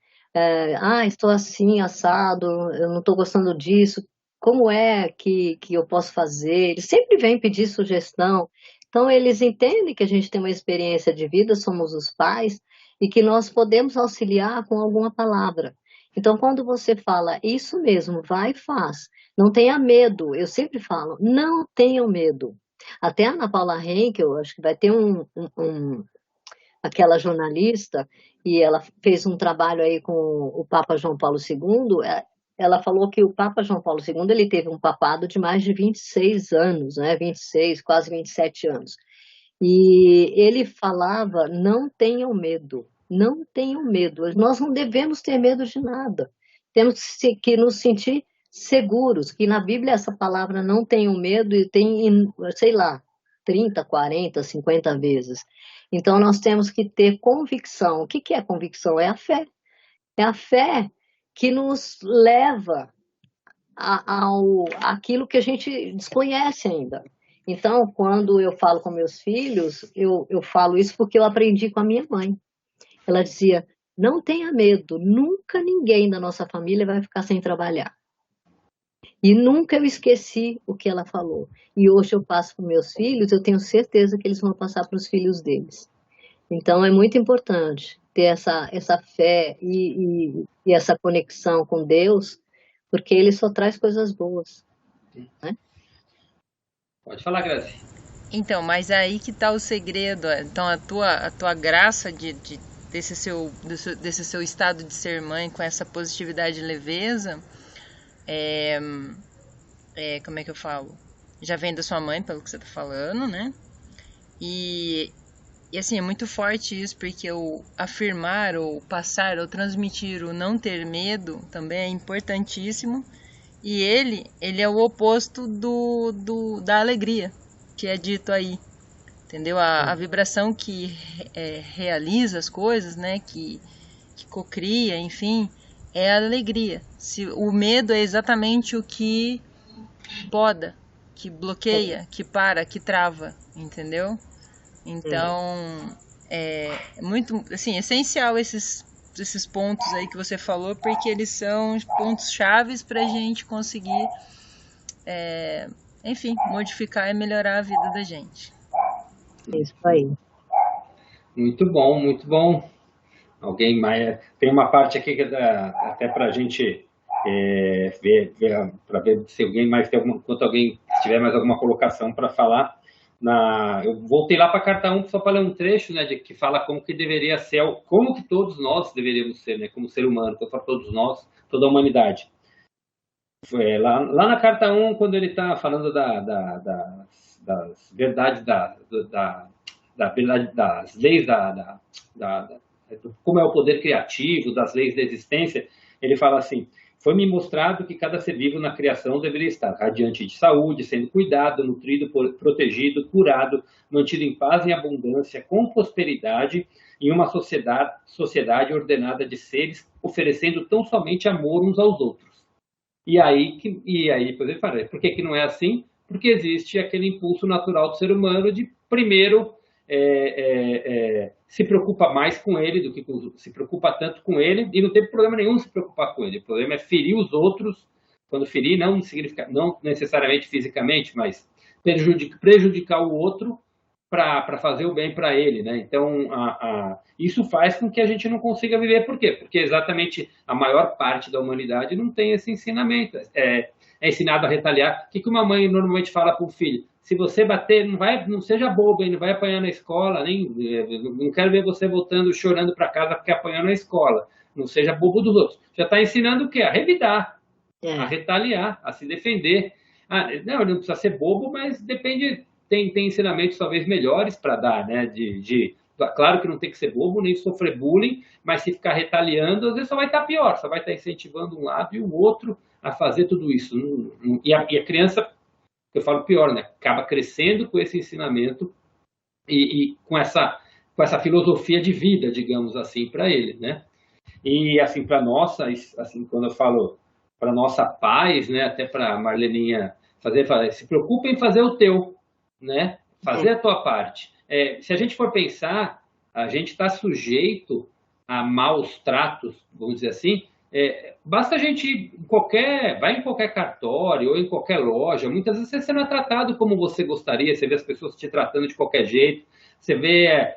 Estou assim, assado, eu não estou gostando disso, como é que eu posso fazer? Eles sempre vêm pedir sugestão. Então, eles entendem que a gente tem uma experiência de vida, somos os pais, e que nós podemos auxiliar com alguma palavra. Então, quando você fala, isso mesmo, vai e faz, não tenha medo, eu sempre falo, não tenham medo. Até a Ana Paula Henkel, acho que vai ter aquela jornalista, e ela fez um trabalho aí com o Papa João Paulo II, ela falou que o Papa João Paulo II, ele teve um papado de mais de 26 anos, né? 26, quase 27 anos. E ele falava, não tenham medo, não tenham medo, nós não devemos ter medo de nada, temos que nos sentir seguros, que na Bíblia essa palavra não tenham medo e tem, sei lá, 30, 40, 50 vezes. Então nós temos que ter convicção. O que é convicção? É a fé. É a fé que nos leva àquilo que a gente desconhece ainda. Então, quando eu falo com meus filhos, eu falo isso porque eu aprendi com a minha mãe. Ela dizia, não tenha medo, nunca ninguém da nossa família vai ficar sem trabalhar. E nunca eu esqueci o que ela falou. E hoje eu passo para meus filhos, eu tenho certeza que eles vão passar para os filhos deles. Então é muito importante ter essa fé e essa conexão com Deus, porque Ele só traz coisas boas. né? Pode falar, Grazi. Então, mas aí que tá o segredo. Então, a tua graça desse seu estado de ser mãe com essa positividade e leveza, como é que eu falo? Já vem da sua mãe, pelo que você tá falando, né? E assim, é muito forte isso, porque o afirmar, ou passar, ou transmitir o não ter medo também é importantíssimo. E ele é o oposto da alegria, que é dito aí, entendeu? A vibração que realiza as coisas, né? Que cocria, enfim, é a alegria. O medo é exatamente o que poda, que bloqueia, que para, que trava, entendeu? Então, é muito, assim, essencial esses pontos aí que você falou, porque eles são pontos chaves para a gente conseguir, enfim, modificar e melhorar a vida da gente. Isso aí. Muito bom, muito bom. Alguém mais? Tem uma parte aqui que até para a gente ver para ver se alguém mais tem enquanto alguém tiver mais alguma colocação para falar. Eu voltei lá para a carta 1 só para ler um trecho, né, que fala como que deveria ser, como que todos nós deveríamos ser, né, como ser humano, para todos nós, toda a humanidade. Lá na carta 1, quando ele está falando das verdades das leis como é o poder criativo, das leis da existência, ele fala assim: foi-me mostrado que cada ser vivo na criação deveria estar radiante de saúde, sendo cuidado, nutrido, protegido, curado, mantido em paz e abundância, com prosperidade, em uma sociedade ordenada de seres, oferecendo tão somente amor uns aos outros. E aí depois ele fala: por que não é assim? Porque existe aquele impulso natural do ser humano de, primeiro, se preocupa mais com ele do que se preocupa tanto com ele, e não tem problema nenhum se preocupar com ele. O problema é ferir os outros. Quando ferir, não necessariamente fisicamente, mas prejudicar o outro para fazer o bem para ele, né? Então, isso faz com que a gente não consiga viver. Por quê? Porque exatamente a maior parte da humanidade não tem esse ensinamento. É ensinado a retaliar. O que uma mãe normalmente fala para o filho? Se você bater, não seja bobo, ele vai apanhar na escola, não quero ver você voltando chorando para casa porque apanhou na escola. Não seja bobo dos outros. Já está ensinando o quê? A revidar, a retaliar, a se defender. Não precisa ser bobo, mas depende, tem ensinamentos talvez melhores para dar, né? Claro que não tem que ser bobo, nem sofrer bullying, mas se ficar retaliando, às vezes só vai estar pior, só vai estar incentivando um lado e o outro a fazer tudo isso. E a criança, eu falo pior, né? Acaba crescendo com esse ensinamento e com essa filosofia de vida, digamos assim, para ele, né? E assim, para nossa, assim, quando eu falo para nossa paz, né? Até para a Marleninha se preocupe em fazer o teu, né? Fazer a tua parte. Se a gente for pensar, a gente está sujeito a maus tratos, vamos dizer assim. Basta a gente vai em qualquer cartório ou em qualquer loja, muitas vezes você não é tratado como você gostaria, você vê as pessoas te tratando de qualquer jeito, você vê,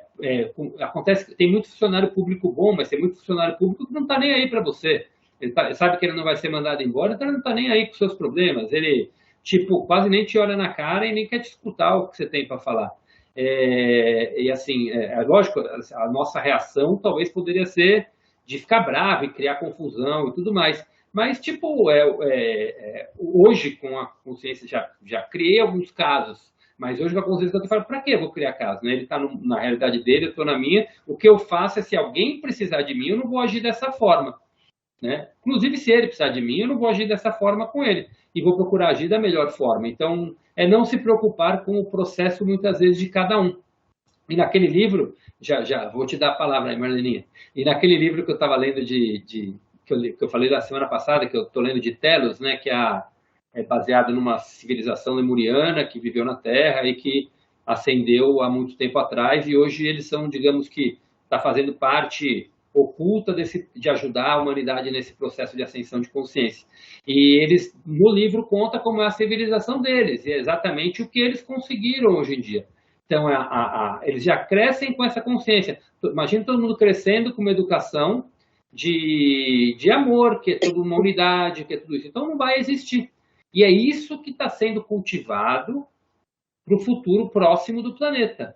acontece que tem muito funcionário público bom, mas tem muito funcionário público que não está nem aí para você, ele sabe que ele não vai ser mandado embora, então ele não está nem aí com seus problemas, ele quase nem te olha na cara e nem quer te escutar o que você tem para falar. E assim, lógico, a nossa reação talvez poderia ser de ficar bravo e criar confusão e tudo mais. Mas, hoje, com a consciência, já criei alguns casos, mas hoje com a consciência eu falo, para que eu vou criar casos? Né? Ele está na realidade dele, eu estou na minha. O que eu faço é, se alguém precisar de mim, eu não vou agir dessa forma. Né? Inclusive, se ele precisar de mim, eu não vou agir dessa forma com ele. E vou procurar agir da melhor forma. Então, não se preocupar com o processo, muitas vezes, de cada um. E naquele livro, já vou te dar a palavra aí, Marleninha. E naquele livro que eu estava lendo que eu falei da semana passada, que eu estou lendo de Telos, né, que é baseado numa civilização lemuriana que viveu na Terra e que ascendeu há muito tempo atrás, e hoje eles são, digamos que, está fazendo parte oculta de ajudar a humanidade nesse processo de ascensão de consciência. E eles, no livro, conta como é a civilização deles, e é exatamente o que eles conseguiram hoje em dia. Então, eles já crescem com essa consciência. Imagina todo mundo crescendo com uma educação de amor, que é toda uma unidade, que é tudo isso. Então, não vai existir. E é isso que está sendo cultivado para o futuro próximo do planeta.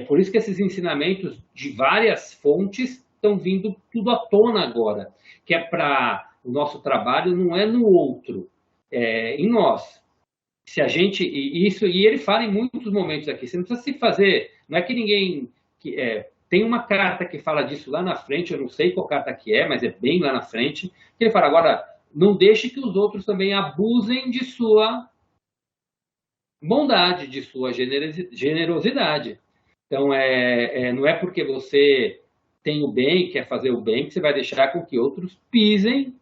Por isso que esses ensinamentos de várias fontes estão vindo tudo à tona agora, que é para o nosso trabalho não é no outro, é em nós. Se a gente e ele fala em muitos momentos aqui, você não precisa se fazer, não é que ninguém tem uma carta que fala disso lá na frente, eu não sei qual carta que é, mas é bem lá na frente, que ele fala agora, não deixe que os outros também abusem de sua bondade, de sua generosidade. Então, não é porque você tem o bem, quer fazer o bem, que você vai deixar com que outros pisem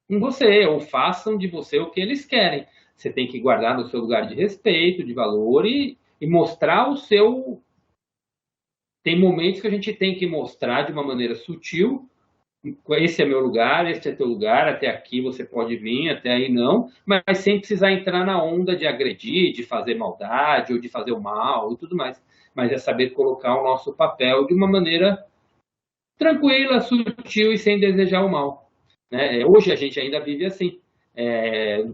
em você, ou façam de você o que eles querem. Você tem que guardar no seu lugar de respeito, de valor e mostrar o seu... Tem momentos que a gente tem que mostrar de uma maneira sutil, esse é meu lugar, esse é teu lugar, até aqui você pode vir, até aí não, mas sem precisar entrar na onda de agredir, de fazer maldade ou de fazer o mal e tudo mais. Mas é saber colocar o nosso papel de uma maneira tranquila, sutil e sem desejar o mal. Né? Hoje a gente ainda vive assim,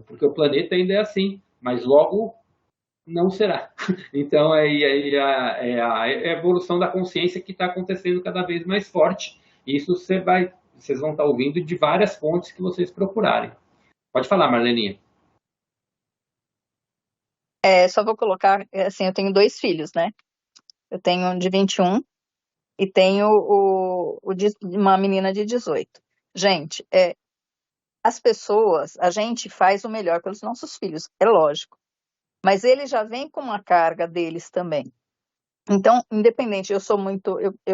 porque o planeta ainda é assim, mas logo não será. Então é a evolução da consciência que está acontecendo cada vez mais forte. Isso vocês vão estar ouvindo de várias fontes que vocês procurarem. Pode falar, Marleninha. Só vou colocar, assim, eu tenho 2 filhos, né? Eu tenho um de 21 e tenho uma menina de 18. Gente, as pessoas, a gente faz o melhor pelos nossos filhos, é lógico. Mas eles já vêm com uma carga deles também. Então, independente, eu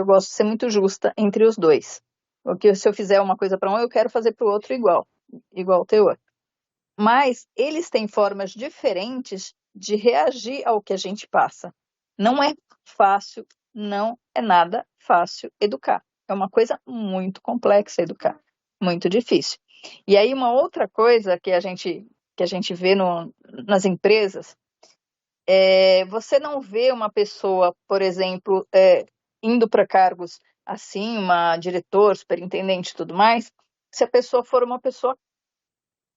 gosto de ser muito justa entre os dois. Porque se eu fizer uma coisa para um, eu quero fazer para o outro igual o teor. Mas eles têm formas diferentes de reagir ao que a gente passa. Não é fácil, não é nada fácil educar. É uma coisa muito complexa educar, muito difícil. E aí uma outra coisa que a gente vê nas empresas, você não vê uma pessoa, por exemplo, indo para cargos assim, uma diretor, superintendente e tudo mais, se a pessoa for uma pessoa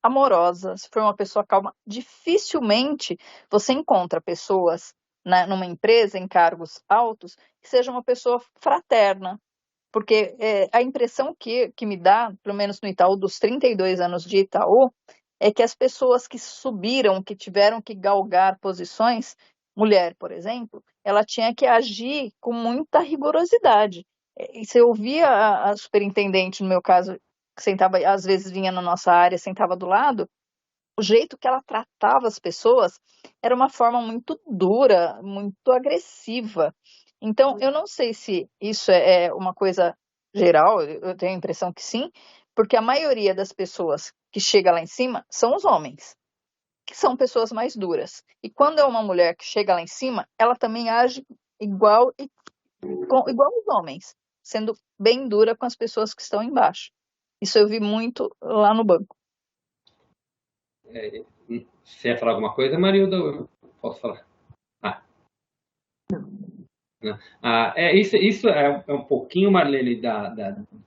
amorosa, se for uma pessoa calma, dificilmente você encontra pessoas numa empresa, em cargos altos, que seja uma pessoa fraterna. Porque a impressão que me dá, pelo menos no Itaú, dos 32 anos de Itaú, é que as pessoas que subiram, que tiveram que galgar posições, mulher, por exemplo, ela tinha que agir com muita rigorosidade. E se eu ouvia a superintendente, no meu caso, que sentava, às vezes vinha na nossa área, sentava do lado, o jeito que ela tratava as pessoas era uma forma muito dura, muito agressiva. Então, eu não sei se isso é uma coisa geral, eu tenho a impressão que sim, porque a maioria das pessoas que chega lá em cima são os homens, que são pessoas mais duras. E quando é uma mulher que chega lá em cima, ela também age igual aos homens, sendo bem dura com as pessoas que estão embaixo. Isso eu vi muito lá no banco. Você ia falar alguma coisa, Marilda? Eu posso falar? Isso é um pouquinho, Marlene,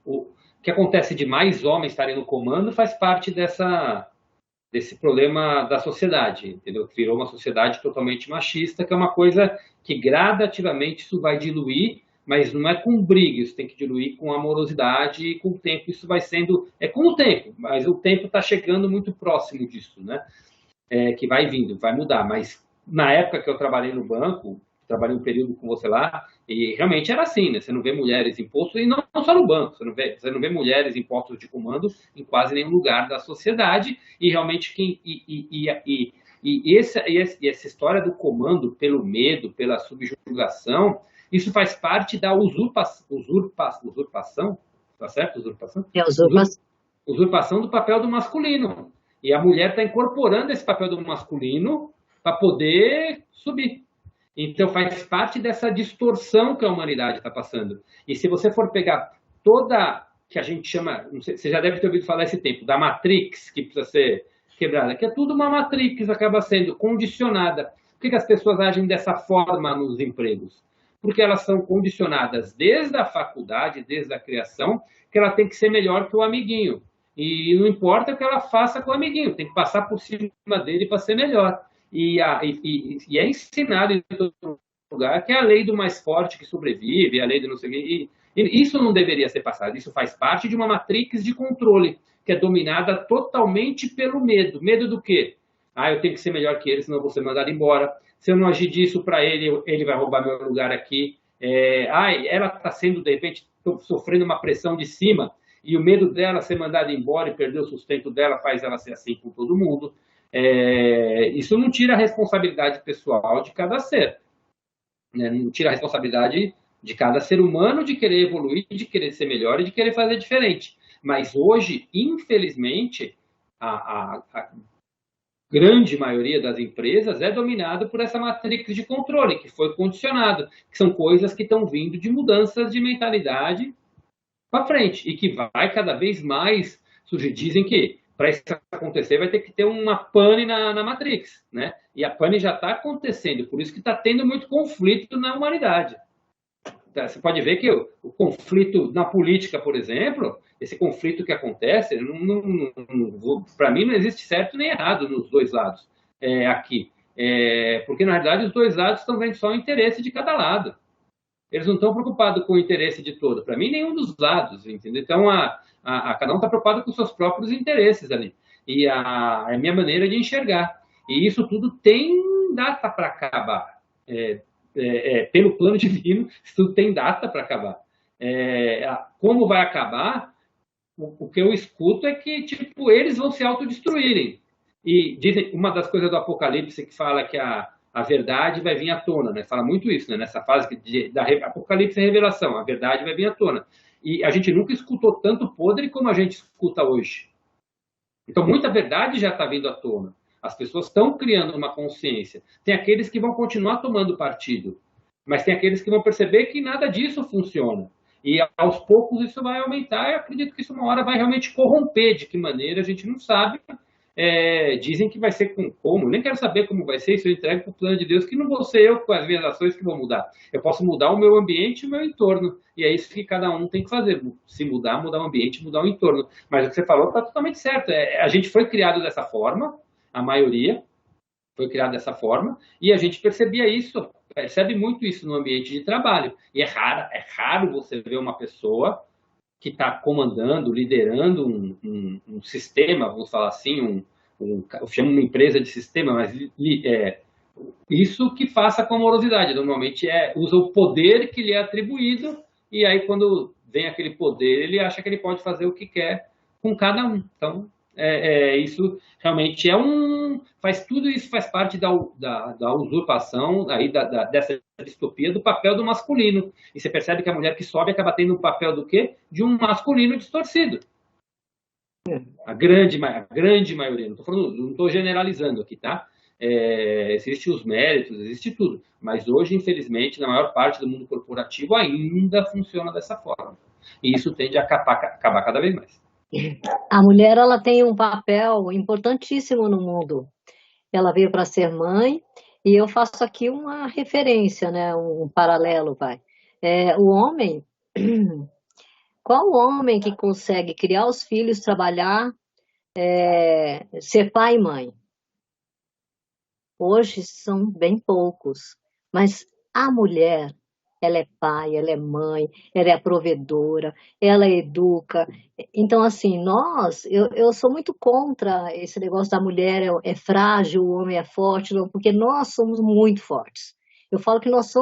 o que acontece de mais homens estarem no comando faz parte desse problema da sociedade, entendeu? Virou uma sociedade totalmente machista, que é uma coisa que gradativamente isso vai diluir, mas não é com briga, isso tem que diluir com amorosidade e com o tempo isso vai sendo... É com o tempo, mas o tempo está chegando muito próximo disso, né? Que vai vindo, vai mudar, mas na época que eu trabalhei no banco, trabalhei um período com você lá, e realmente era assim, né? Você não vê mulheres em postos, e não só no banco, você não vê mulheres em postos de comando em quase nenhum lugar da sociedade, e realmente essa história do comando pelo medo, pela subjugação, isso faz parte da usurpação, tá certo? Usurpação? Usurpação do papel do masculino. E a mulher está incorporando esse papel do masculino para poder subir. Então, faz parte dessa distorção que a humanidade está passando. E se você for pegar toda, que a gente chama, não sei, você já deve ter ouvido falar esse tempo, da Matrix, que precisa ser quebrada, que é tudo uma Matrix, acaba sendo condicionada. Por que as pessoas agem dessa forma nos empregos? Porque elas são condicionadas desde a faculdade, desde a criação, que ela tem que ser melhor que o amiguinho. E não importa o que ela faça com o amiguinho, tem que passar por cima dele para ser melhor. E é ensinado em todo lugar que é a lei do mais forte que sobrevive, a lei do não sei o quê. E isso não deveria ser passado, isso faz parte de uma matrix de controle, que é dominada totalmente pelo medo. Medo do quê? Ah, eu tenho que ser melhor que ele, senão eu vou ser mandado embora. Se eu não agir disso para ele, ele vai roubar meu lugar aqui. Ela está sendo, de repente, sofrendo uma pressão de cima, e o medo dela ser mandada embora e perder o sustento dela faz ela ser assim com todo mundo. Isso não tira a responsabilidade pessoal de cada ser, né? Não tira a responsabilidade de cada ser humano de querer evoluir, de querer ser melhor e de querer fazer diferente. Mas hoje, infelizmente, a grande maioria das empresas é dominada por essa matrix de controle, que foi condicionada, que são coisas que estão vindo de mudanças de mentalidade para frente e que vai cada vez mais surgir. Dizem que para isso acontecer vai ter que ter uma pane na Matrix, né? E a pane já está acontecendo, por isso que está tendo muito conflito na humanidade. Você pode ver que o conflito na política, por exemplo, esse conflito que acontece, para mim não existe certo nem errado nos dois lados aqui. Porque, na verdade, os dois lados estão vendo só o interesse de cada lado. Eles não estão preocupados com o interesse de todo. Para mim, nenhum dos lados, entendeu? Então, cada um está preocupado com os seus próprios interesses ali. E a minha maneira de enxergar. E isso tudo tem data para acabar. Pelo plano divino, isso tudo tem data para acabar. Como vai acabar? O que eu escuto é que tipo, eles vão se autodestruírem. E dizem, uma das coisas do Apocalipse que fala que a verdade vai vir à tona, né? Fala muito isso, né? Nessa fase da Apocalipse e Revelação, a verdade vai vir à tona. E a gente nunca escutou tanto podre como a gente escuta hoje. Então, muita verdade já está vindo à tona. As pessoas estão criando uma consciência. Tem aqueles que vão continuar tomando partido, mas tem aqueles que vão perceber que nada disso funciona. E aos poucos isso vai aumentar. Eu acredito que isso uma hora vai realmente corromper. De que maneira a gente não sabe. Dizem que vai ser como. Eu nem quero saber como vai ser. Isso eu entrego para o plano de Deus, que não vou ser eu com as minhas ações que vou mudar. Eu posso mudar o meu ambiente e o meu entorno. E é isso que cada um tem que fazer. Se mudar, mudar o ambiente, mudar o entorno. Mas o que você falou está totalmente certo. A gente foi criado dessa forma, a maioria foi criada dessa forma, e a gente percebia isso, percebe muito isso no ambiente de trabalho. E é raro você ver uma pessoa que está comandando, liderando um sistema, vamos falar assim, eu chamo uma empresa de sistema, mas isso que faça com amorosidade. Normalmente usa o poder que lhe é atribuído, e aí quando vem aquele poder, ele acha que ele pode fazer o que quer com cada um. Então, isso realmente tudo isso faz parte da usurpação aí dessa distopia do papel do masculino. E você percebe que a mulher que sobe acaba tendo um papel do quê? De um masculino distorcido. A grande maioria, não estou generalizando aqui, tá? Existem os méritos, existe tudo. Mas hoje, infelizmente, na maior parte do mundo corporativo ainda funciona dessa forma. E isso tende a acabar cada vez mais. A mulher, ela tem um papel importantíssimo no mundo. Ela veio para ser mãe, e eu faço aqui uma referência, né, um paralelo, pai. O homem, qual homem que consegue criar os filhos, trabalhar, ser pai e mãe? Hoje são bem poucos, mas a mulher, ela é pai, ela é mãe, ela é provedora, ela educa. Então, assim, eu sou muito contra esse negócio da mulher é frágil, o homem é forte, não, porque nós somos muito fortes. Eu falo que nós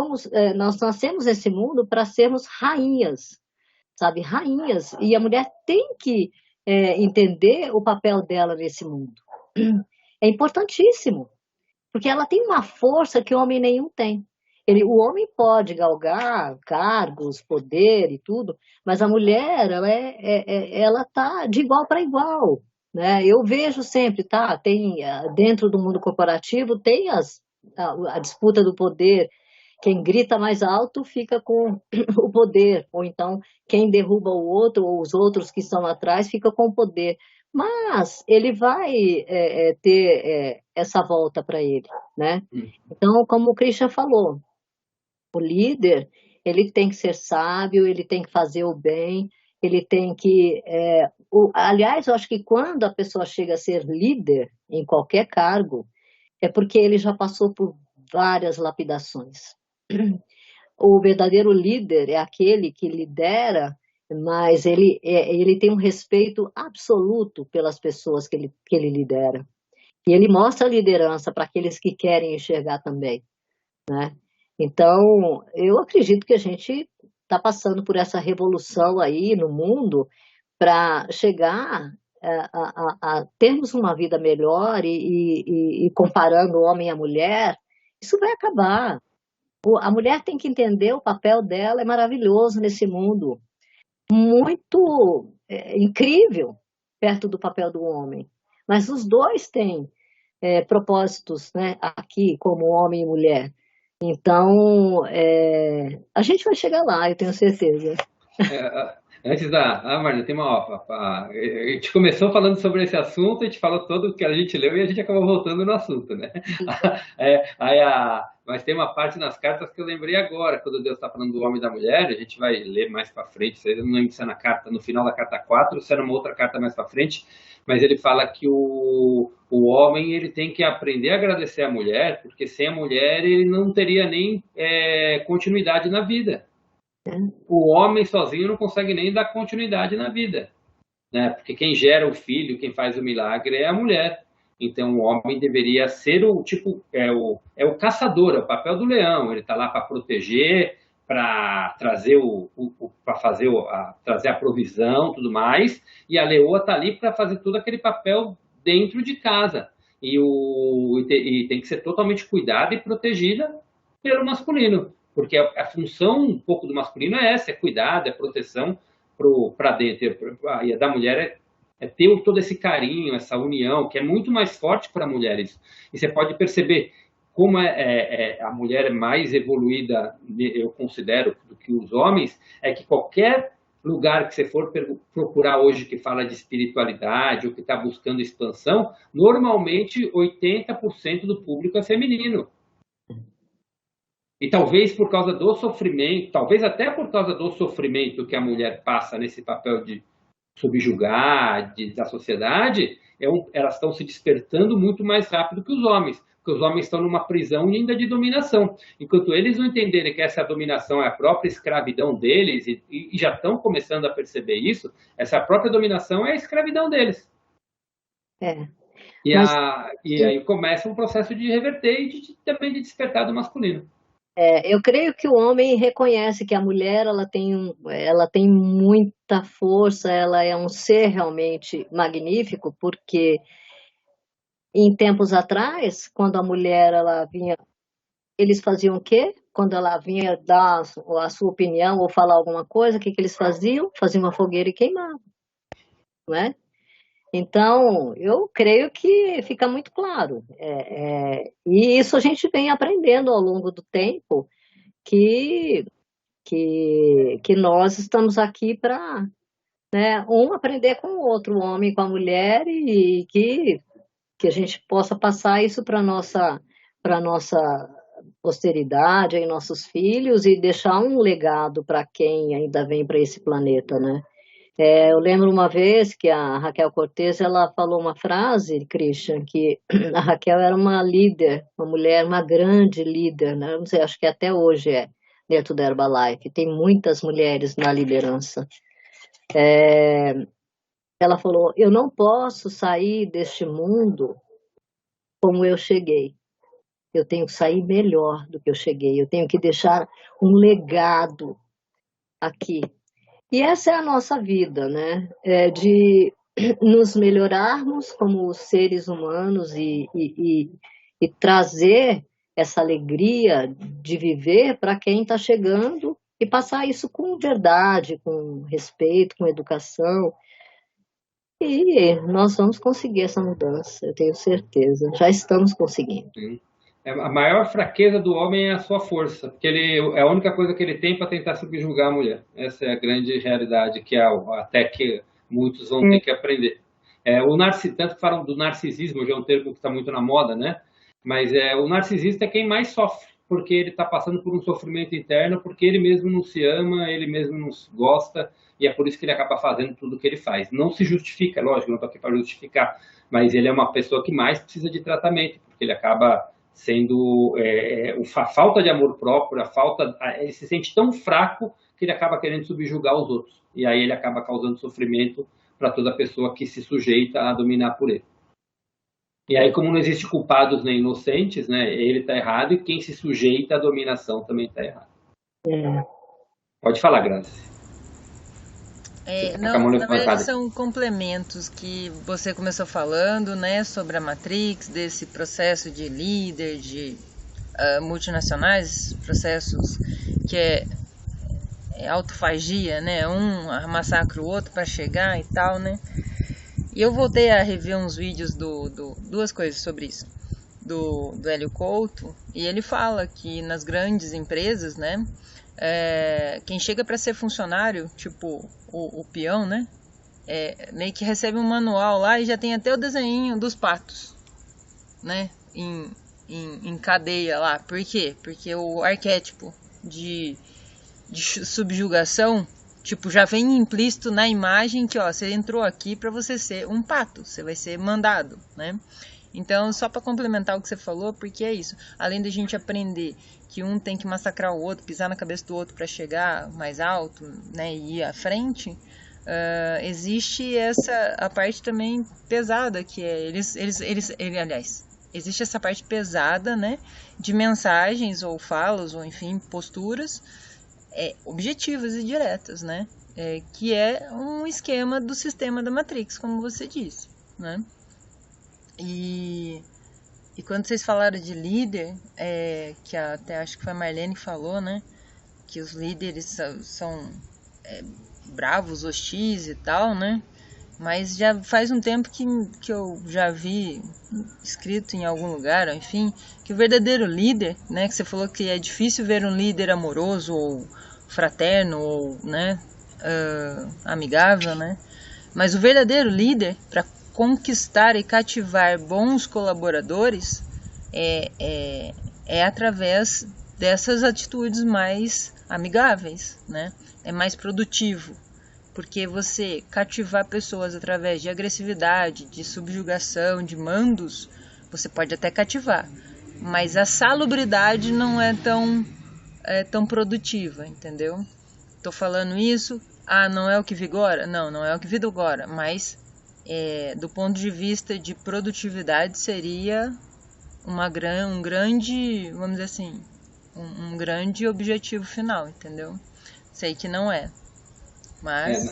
nascemos nesse mundo para sermos rainhas, sabe? Rainhas. E a mulher tem que entender o papel dela nesse mundo. É importantíssimo, porque ela tem uma força que o homem nenhum tem. O homem pode galgar cargos, poder e tudo, mas a mulher, ela tá de igual para igual, né? Eu vejo sempre, tá? Tem dentro do mundo corporativo tem a disputa do poder. Quem grita mais alto fica com o poder, ou então quem derruba o outro ou os outros que estão atrás fica com o poder. Mas ele vai ter essa volta para ele, né? Então, como o Christian falou, o líder, ele tem que ser sábio, ele tem que fazer o bem, ele tem que aliás, eu acho que quando a pessoa chega a ser líder em qualquer cargo, é porque ele já passou por várias lapidações. O verdadeiro líder é aquele que lidera, mas ele tem um respeito absoluto pelas pessoas que ele lidera. E ele mostra a liderança para aqueles que querem enxergar também, né? Então, eu acredito que a gente está passando por essa revolução aí no mundo para chegar a termos uma vida melhor e comparando o homem e a mulher, isso vai acabar. A mulher tem que entender o papel dela, é maravilhoso nesse mundo, muito incrível perto do papel do homem. Mas os dois têm propósitos, né, aqui, como homem e mulher. Então, a gente vai chegar lá, eu tenho certeza. Antes Marina, tem a gente começou falando sobre esse assunto, a gente falou todo o que a gente leu e a gente acabou voltando no assunto, né? Mas tem uma parte nas cartas que eu lembrei agora, quando Deus está falando do homem e da mulher, a gente vai ler mais para frente, eu não lembro se é no final da carta 4 ou se é numa outra carta mais para frente, mas ele fala que o homem ele tem que aprender a agradecer a mulher, porque sem a mulher ele não teria nem continuidade na vida. O homem sozinho não consegue nem dar continuidade na vida, né? Porque quem gera o filho, quem faz o milagre é a mulher. Então o homem deveria ser o caçador, é o papel do leão. Ele está lá para proteger, para trazer trazer a provisão, tudo mais. E a leoa está ali para fazer todo aquele papel dentro de casa. E tem que ser totalmente cuidada e protegida pelo masculino. Porque a função um pouco do masculino é essa, é cuidado, é proteção para dentro. E a da mulher é ter todo esse carinho, essa união, que é muito mais forte para mulheres. E você pode perceber como a mulher é mais evoluída, eu considero, do que os homens, é que qualquer lugar que você for procurar hoje que fala de espiritualidade ou que está buscando expansão, normalmente 80% do público é feminino. E talvez por causa do sofrimento, talvez até por causa do sofrimento que a mulher passa nesse papel de subjugar da sociedade, elas estão se despertando muito mais rápido que os homens, porque os homens estão numa prisão ainda de dominação. Enquanto eles não entenderem que essa dominação é a própria escravidão deles, e já estão começando a perceber isso, essa própria dominação é a escravidão deles. E aí começa um processo de reverter e também de despertar do masculino. Eu creio que o homem reconhece que a mulher ela tem muita força, ela é um ser realmente magnífico, porque em tempos atrás, quando a mulher ela vinha, eles faziam o quê? Quando ela vinha dar a sua opinião ou falar alguma coisa, o que eles faziam? Faziam uma fogueira e queimavam, não é? Então, eu creio que fica muito claro. E isso a gente vem aprendendo ao longo do tempo, que nós estamos aqui para, né, um aprender com o outro, o homem com a mulher, e que a gente possa passar isso para nossa posteridade, aí, nossos filhos, e deixar um legado para quem ainda vem para esse planeta, né? Eu lembro uma vez que a Raquel Cortez, ela falou uma frase, Christian, que a Raquel era uma líder, uma mulher, uma grande líder, né? Não sei, acho que até hoje dentro da Herbalife, tem muitas mulheres na liderança. Ela falou, eu não posso sair deste mundo como eu cheguei. Eu tenho que sair melhor do que eu cheguei, eu tenho que deixar um legado aqui. E essa é a nossa vida, né? De nos melhorarmos como seres humanos e trazer essa alegria de viver para quem está chegando e passar isso com verdade, com respeito, com educação. E nós vamos conseguir essa mudança, eu tenho certeza. Já estamos conseguindo. Sim. A maior fraqueza do homem é a sua força, porque é a única coisa que ele tem para tentar subjugar a mulher. Essa é a grande realidade que até que muitos vão ter que aprender. Tanto que falam do narcisismo, já é um termo que está muito na moda, né? Mas o narcisista é quem mais sofre, porque ele está passando por um sofrimento interno, porque ele mesmo não se ama, ele mesmo não se gosta, e é por isso que ele acaba fazendo tudo o que ele faz. Não se justifica, lógico, não estou aqui para justificar, mas ele é uma pessoa que mais precisa de tratamento, porque ele acaba sendo a falta de amor próprio, ele se sente tão fraco que ele acaba querendo subjugar os outros. E aí ele acaba causando sofrimento para toda pessoa que se sujeita a dominar por ele. E aí, como não existe culpados nem inocentes, né, ele está errado e quem se sujeita à dominação também está errado. Pode falar, Grazi. Não, na verdade são complementos que você começou falando, né, sobre a Matrix, desse processo de líder, de multinacionais, processos que é autofagia, né, um massacra o outro para chegar e tal, né. E eu voltei a rever uns vídeos duas coisas sobre isso, do Hélio Couto, e ele fala que nas grandes empresas, né, quem chega para ser funcionário, tipo o peão, né, meio que recebe um manual lá e já tem até o desenho dos patos, né, em cadeia lá. Por quê? Porque o arquétipo de subjugação, tipo, já vem implícito na imagem que, ó, você entrou aqui para você ser um pato, você vai ser mandado, né? Então, só para complementar o que você falou, porque é isso. Além da gente aprender que um tem que massacrar o outro, pisar na cabeça do outro para chegar mais alto, né, e ir à frente, existe a parte também pesada, que é aliás, existe essa parte pesada, né, de mensagens ou falas, ou enfim, posturas objetivas e diretas, né, que é um esquema do sistema da Matrix, como você disse, né. E quando vocês falaram de líder, que até acho que foi a Marlene que falou, né, que os líderes são bravos, hostis e tal, né, mas já faz um tempo que eu já vi escrito em algum lugar, enfim, que o verdadeiro líder, né, que você falou que é difícil ver um líder amoroso ou fraterno ou, né, amigável, né, mas o verdadeiro líder, para conquistar e cativar bons colaboradores, é através dessas atitudes mais amigáveis, né? É mais produtivo, porque você cativar pessoas através de agressividade, de subjugação, de mandos, você pode até cativar, mas a salubridade não é tão produtiva, entendeu? Tô falando isso, não é o que vigora? Não é o que vigora, mas do ponto de vista de produtividade seria um grande, vamos dizer assim, um grande objetivo final, entendeu? Sei que não é, mas...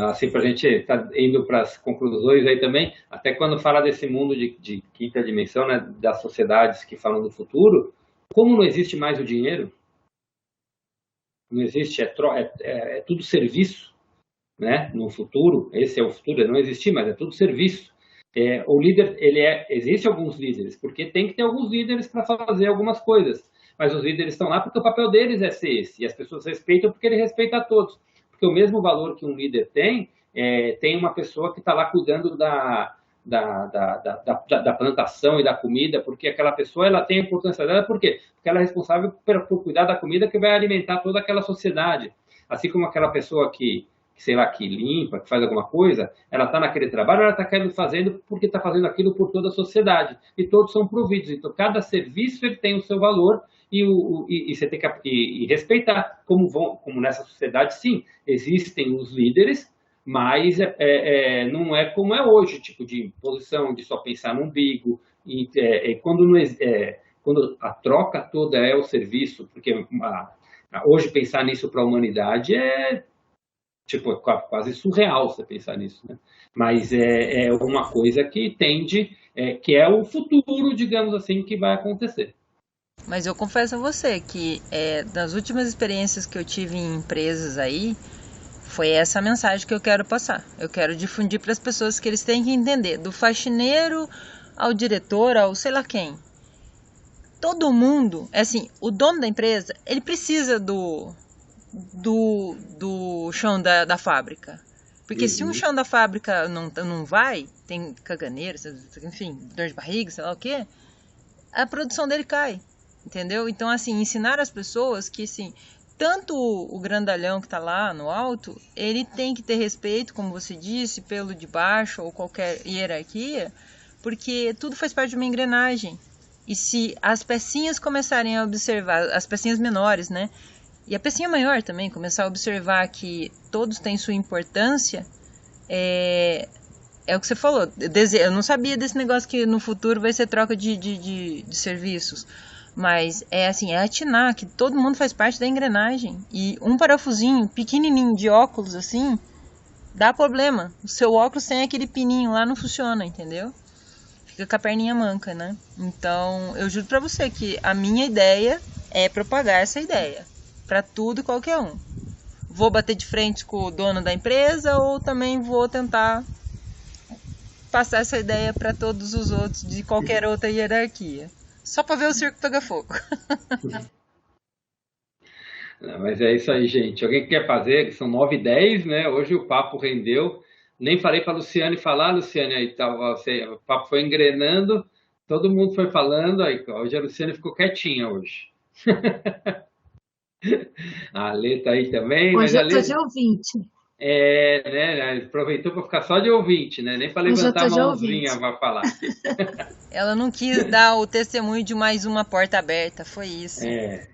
assim, para a gente estar indo para as conclusões aí também, até quando fala desse mundo de quinta dimensão, né, das sociedades que falam do futuro, como não existe mais o dinheiro, não existe, é tudo serviço, né, no futuro, esse é o futuro, não existir, mas é tudo serviço. O líder, existe alguns líderes, porque tem que ter alguns líderes para fazer algumas coisas, mas os líderes estão lá porque o papel deles é ser esse, e as pessoas respeitam porque ele respeita a todos, porque o mesmo valor que um líder tem uma pessoa que está lá cuidando da plantação e da comida, porque aquela pessoa ela tem a importância dela, por quê? Porque ela é responsável por cuidar da comida que vai alimentar toda aquela sociedade, assim como aquela pessoa que sei lá, que limpa, que faz alguma coisa, ela está naquele trabalho, ela está fazendo porque está fazendo aquilo por toda a sociedade. E todos são providos. Então, cada serviço ele tem o seu valor e você tem que respeitar. Como nessa sociedade, sim, existem os líderes, mas não é como é hoje, tipo de imposição, de só pensar no umbigo. Quando a troca toda é o serviço, porque hoje pensar nisso para a humanidade tipo, quase surreal você pensar nisso, né? Mas é uma coisa que tende, que é o futuro, digamos assim, que vai acontecer. Mas eu confesso a você que das últimas experiências que eu tive em empresas aí, foi essa mensagem que eu quero passar. Eu quero difundir para as pessoas que eles têm que entender, do faxineiro ao diretor, ao sei lá quem. Todo mundo, assim, o dono da empresa, ele precisa do chão da fábrica. Porque se um chão da fábrica não vai, tem caganeira, enfim, dor de barriga, sei lá o que, a produção dele cai, entendeu? Então, assim, ensinar as pessoas que, assim, tanto o grandalhão que está lá no alto, ele tem que ter respeito, como você disse, pelo de baixo ou qualquer hierarquia, porque tudo faz parte de uma engrenagem. E se as pecinhas começarem a observar, as pecinhas menores, né? E a pecinha maior também, começar a observar que todos têm sua importância, é o que você falou. Eu não sabia desse negócio que no futuro vai ser troca de serviços. Mas é assim, é atinar que todo mundo faz parte da engrenagem. E um parafusinho pequenininho de óculos assim, dá problema. O seu óculos sem aquele pininho lá não funciona, entendeu? Fica com a perninha manca, né? Então, eu juro pra você que a minha ideia é propagar essa ideia pra tudo e qualquer um. Vou bater de frente com o dono da empresa ou também vou tentar passar essa ideia para todos os outros de qualquer outra hierarquia. Só para ver o circo pegar fogo. Não, mas é isso aí, gente. Alguém quer fazer? São 9h10, né? Hoje o papo rendeu. Nem falei para a Luciane falar, Luciane, aí tá, o papo foi engrenando, todo mundo foi falando, aí hoje a Luciane ficou quietinha hoje. A Lê tá aí também, mas Hoje a eu tô Lê de ouvinte. né, aproveitou para ficar só de ouvinte, né? Nem para Hoje eu levantar tô a de ouvinte. mãozinha para falar. Ela não quis dar o testemunho de mais uma porta aberta, foi isso. É.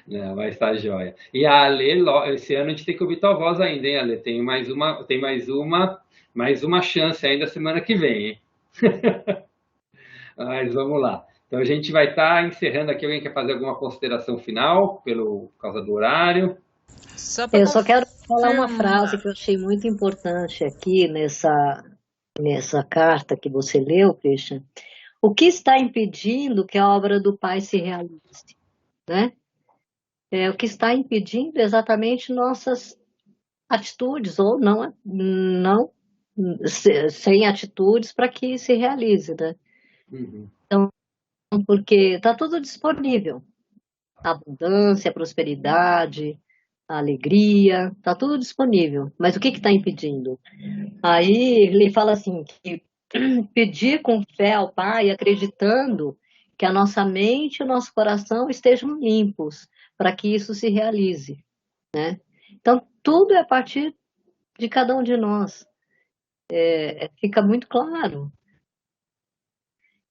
Não, mas tá joia. E a Ale, esse ano a gente tem que ouvir tua voz ainda, hein, Ale? Tem mais uma chance ainda semana que vem, hein? Mas vamos lá. Então a gente vai estar encerrando aqui. Alguém quer fazer alguma consideração final por causa do horário? Eu só quero falar uma frase que eu achei muito importante aqui nessa carta que você leu, Christian. O que está impedindo que a obra do Pai se realize, né? O que está impedindo exatamente nossas atitudes, ou não sem atitudes para que se realize, né? Uhum. Então, porque está tudo disponível. A abundância, a prosperidade, a alegria, está tudo disponível. Mas o que está impedindo? Aí ele fala assim, que pedir com fé ao Pai, acreditando que a nossa mente e o nosso coração estejam limpos, para que isso se realize, né? Então, tudo é a partir de cada um de nós. Fica muito claro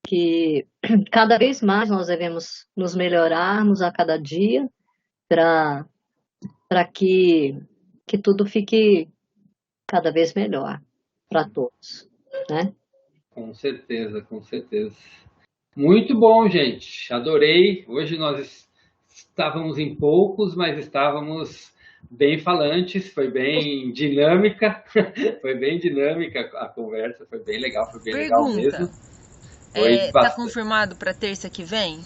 que cada vez mais nós devemos nos melhorarmos a cada dia para que tudo fique cada vez melhor para todos, né? Com certeza, com certeza. Muito bom, gente. Adorei. Hoje nós estávamos em poucos, mas estávamos bem falantes. Foi bem dinâmica. Foi bem dinâmica a conversa. Foi bem legal. Foi bem legal mesmo. Tá confirmado para terça que vem?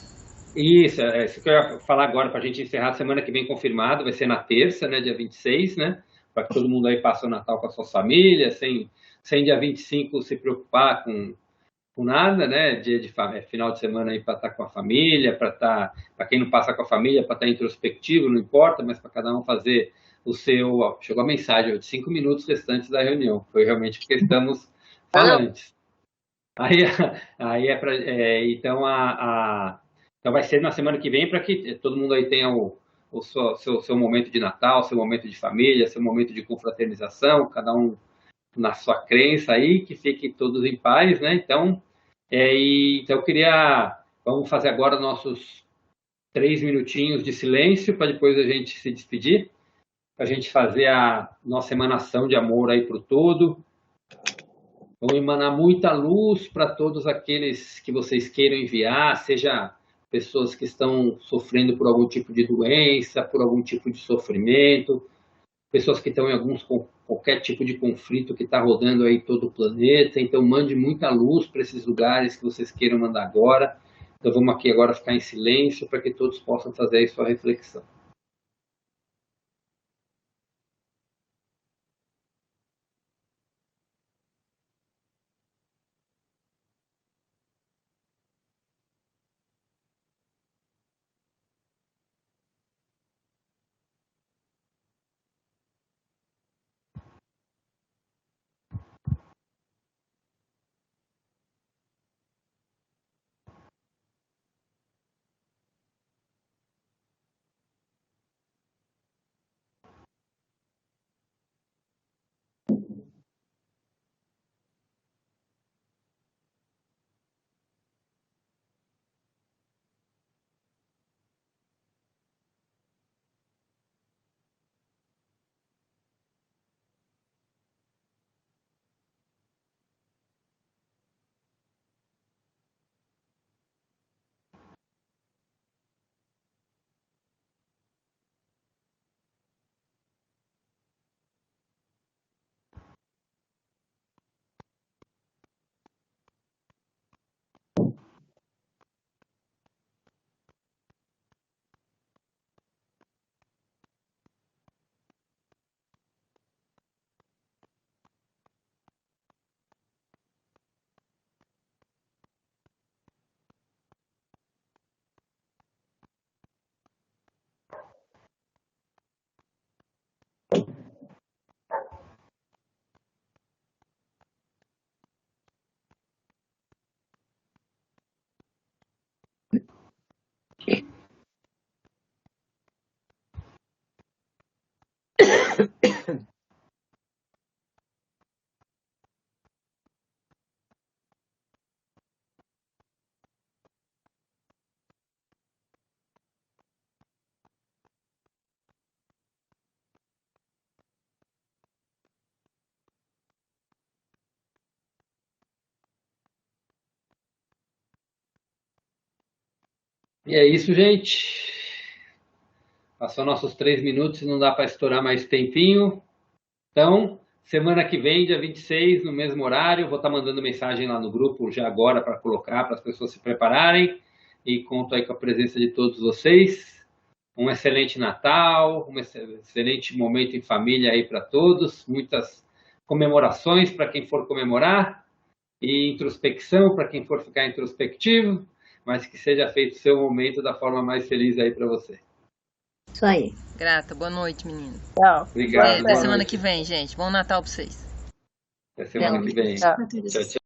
Isso que eu ia falar agora para a gente encerrar a semana que vem confirmado. Vai ser na terça, né, dia 26, né? Para que todo mundo aí passe o Natal com as suas famílias, sem dia 25 se preocupar com nada, né? Dia de final de semana aí para estar com a família, para quem não passa com a família, para estar introspectivo, não importa, mas para cada um fazer o seu. Ó, chegou a mensagem de 5 minutos restantes da reunião. Foi realmente porque estamos falantes. Aí é para então então vai ser na semana que vem para que todo mundo aí tenha o seu momento de Natal, seu momento de família, seu momento de confraternização, cada um na sua crença aí, que fiquem todos em paz, né? Então, então vamos fazer agora nossos 3 minutinhos de silêncio para depois a gente se despedir, para a gente fazer a nossa emanação de amor aí para o todo. Vamos emanar muita luz para todos aqueles que vocês queiram enviar, seja pessoas que estão sofrendo por algum tipo de doença, por algum tipo de sofrimento, pessoas que estão em qualquer tipo de conflito que está rodando aí todo o planeta. Então, mande muita luz para esses lugares que vocês queiram mandar agora. Então, vamos aqui agora ficar em silêncio para que todos possam fazer aí sua reflexão. E é isso, gente. Passou nossos 3 minutos e não dá para estourar mais tempinho. Então, semana que vem, dia 26, no mesmo horário, vou estar mandando mensagem lá no grupo já agora para colocar, para as pessoas se prepararem. E conto aí com a presença de todos vocês. Um excelente Natal, um excelente momento em família aí para todos. Muitas comemorações para quem for comemorar. E introspecção para quem for ficar introspectivo. Mas que seja feito o seu momento da forma mais feliz aí para você. Isso aí. Grata, boa noite, menino. Tchau. Obrigado. Até semana que vem, gente. Bom Natal pra vocês. Até semana que vem. Tchau. Tchau, tchau.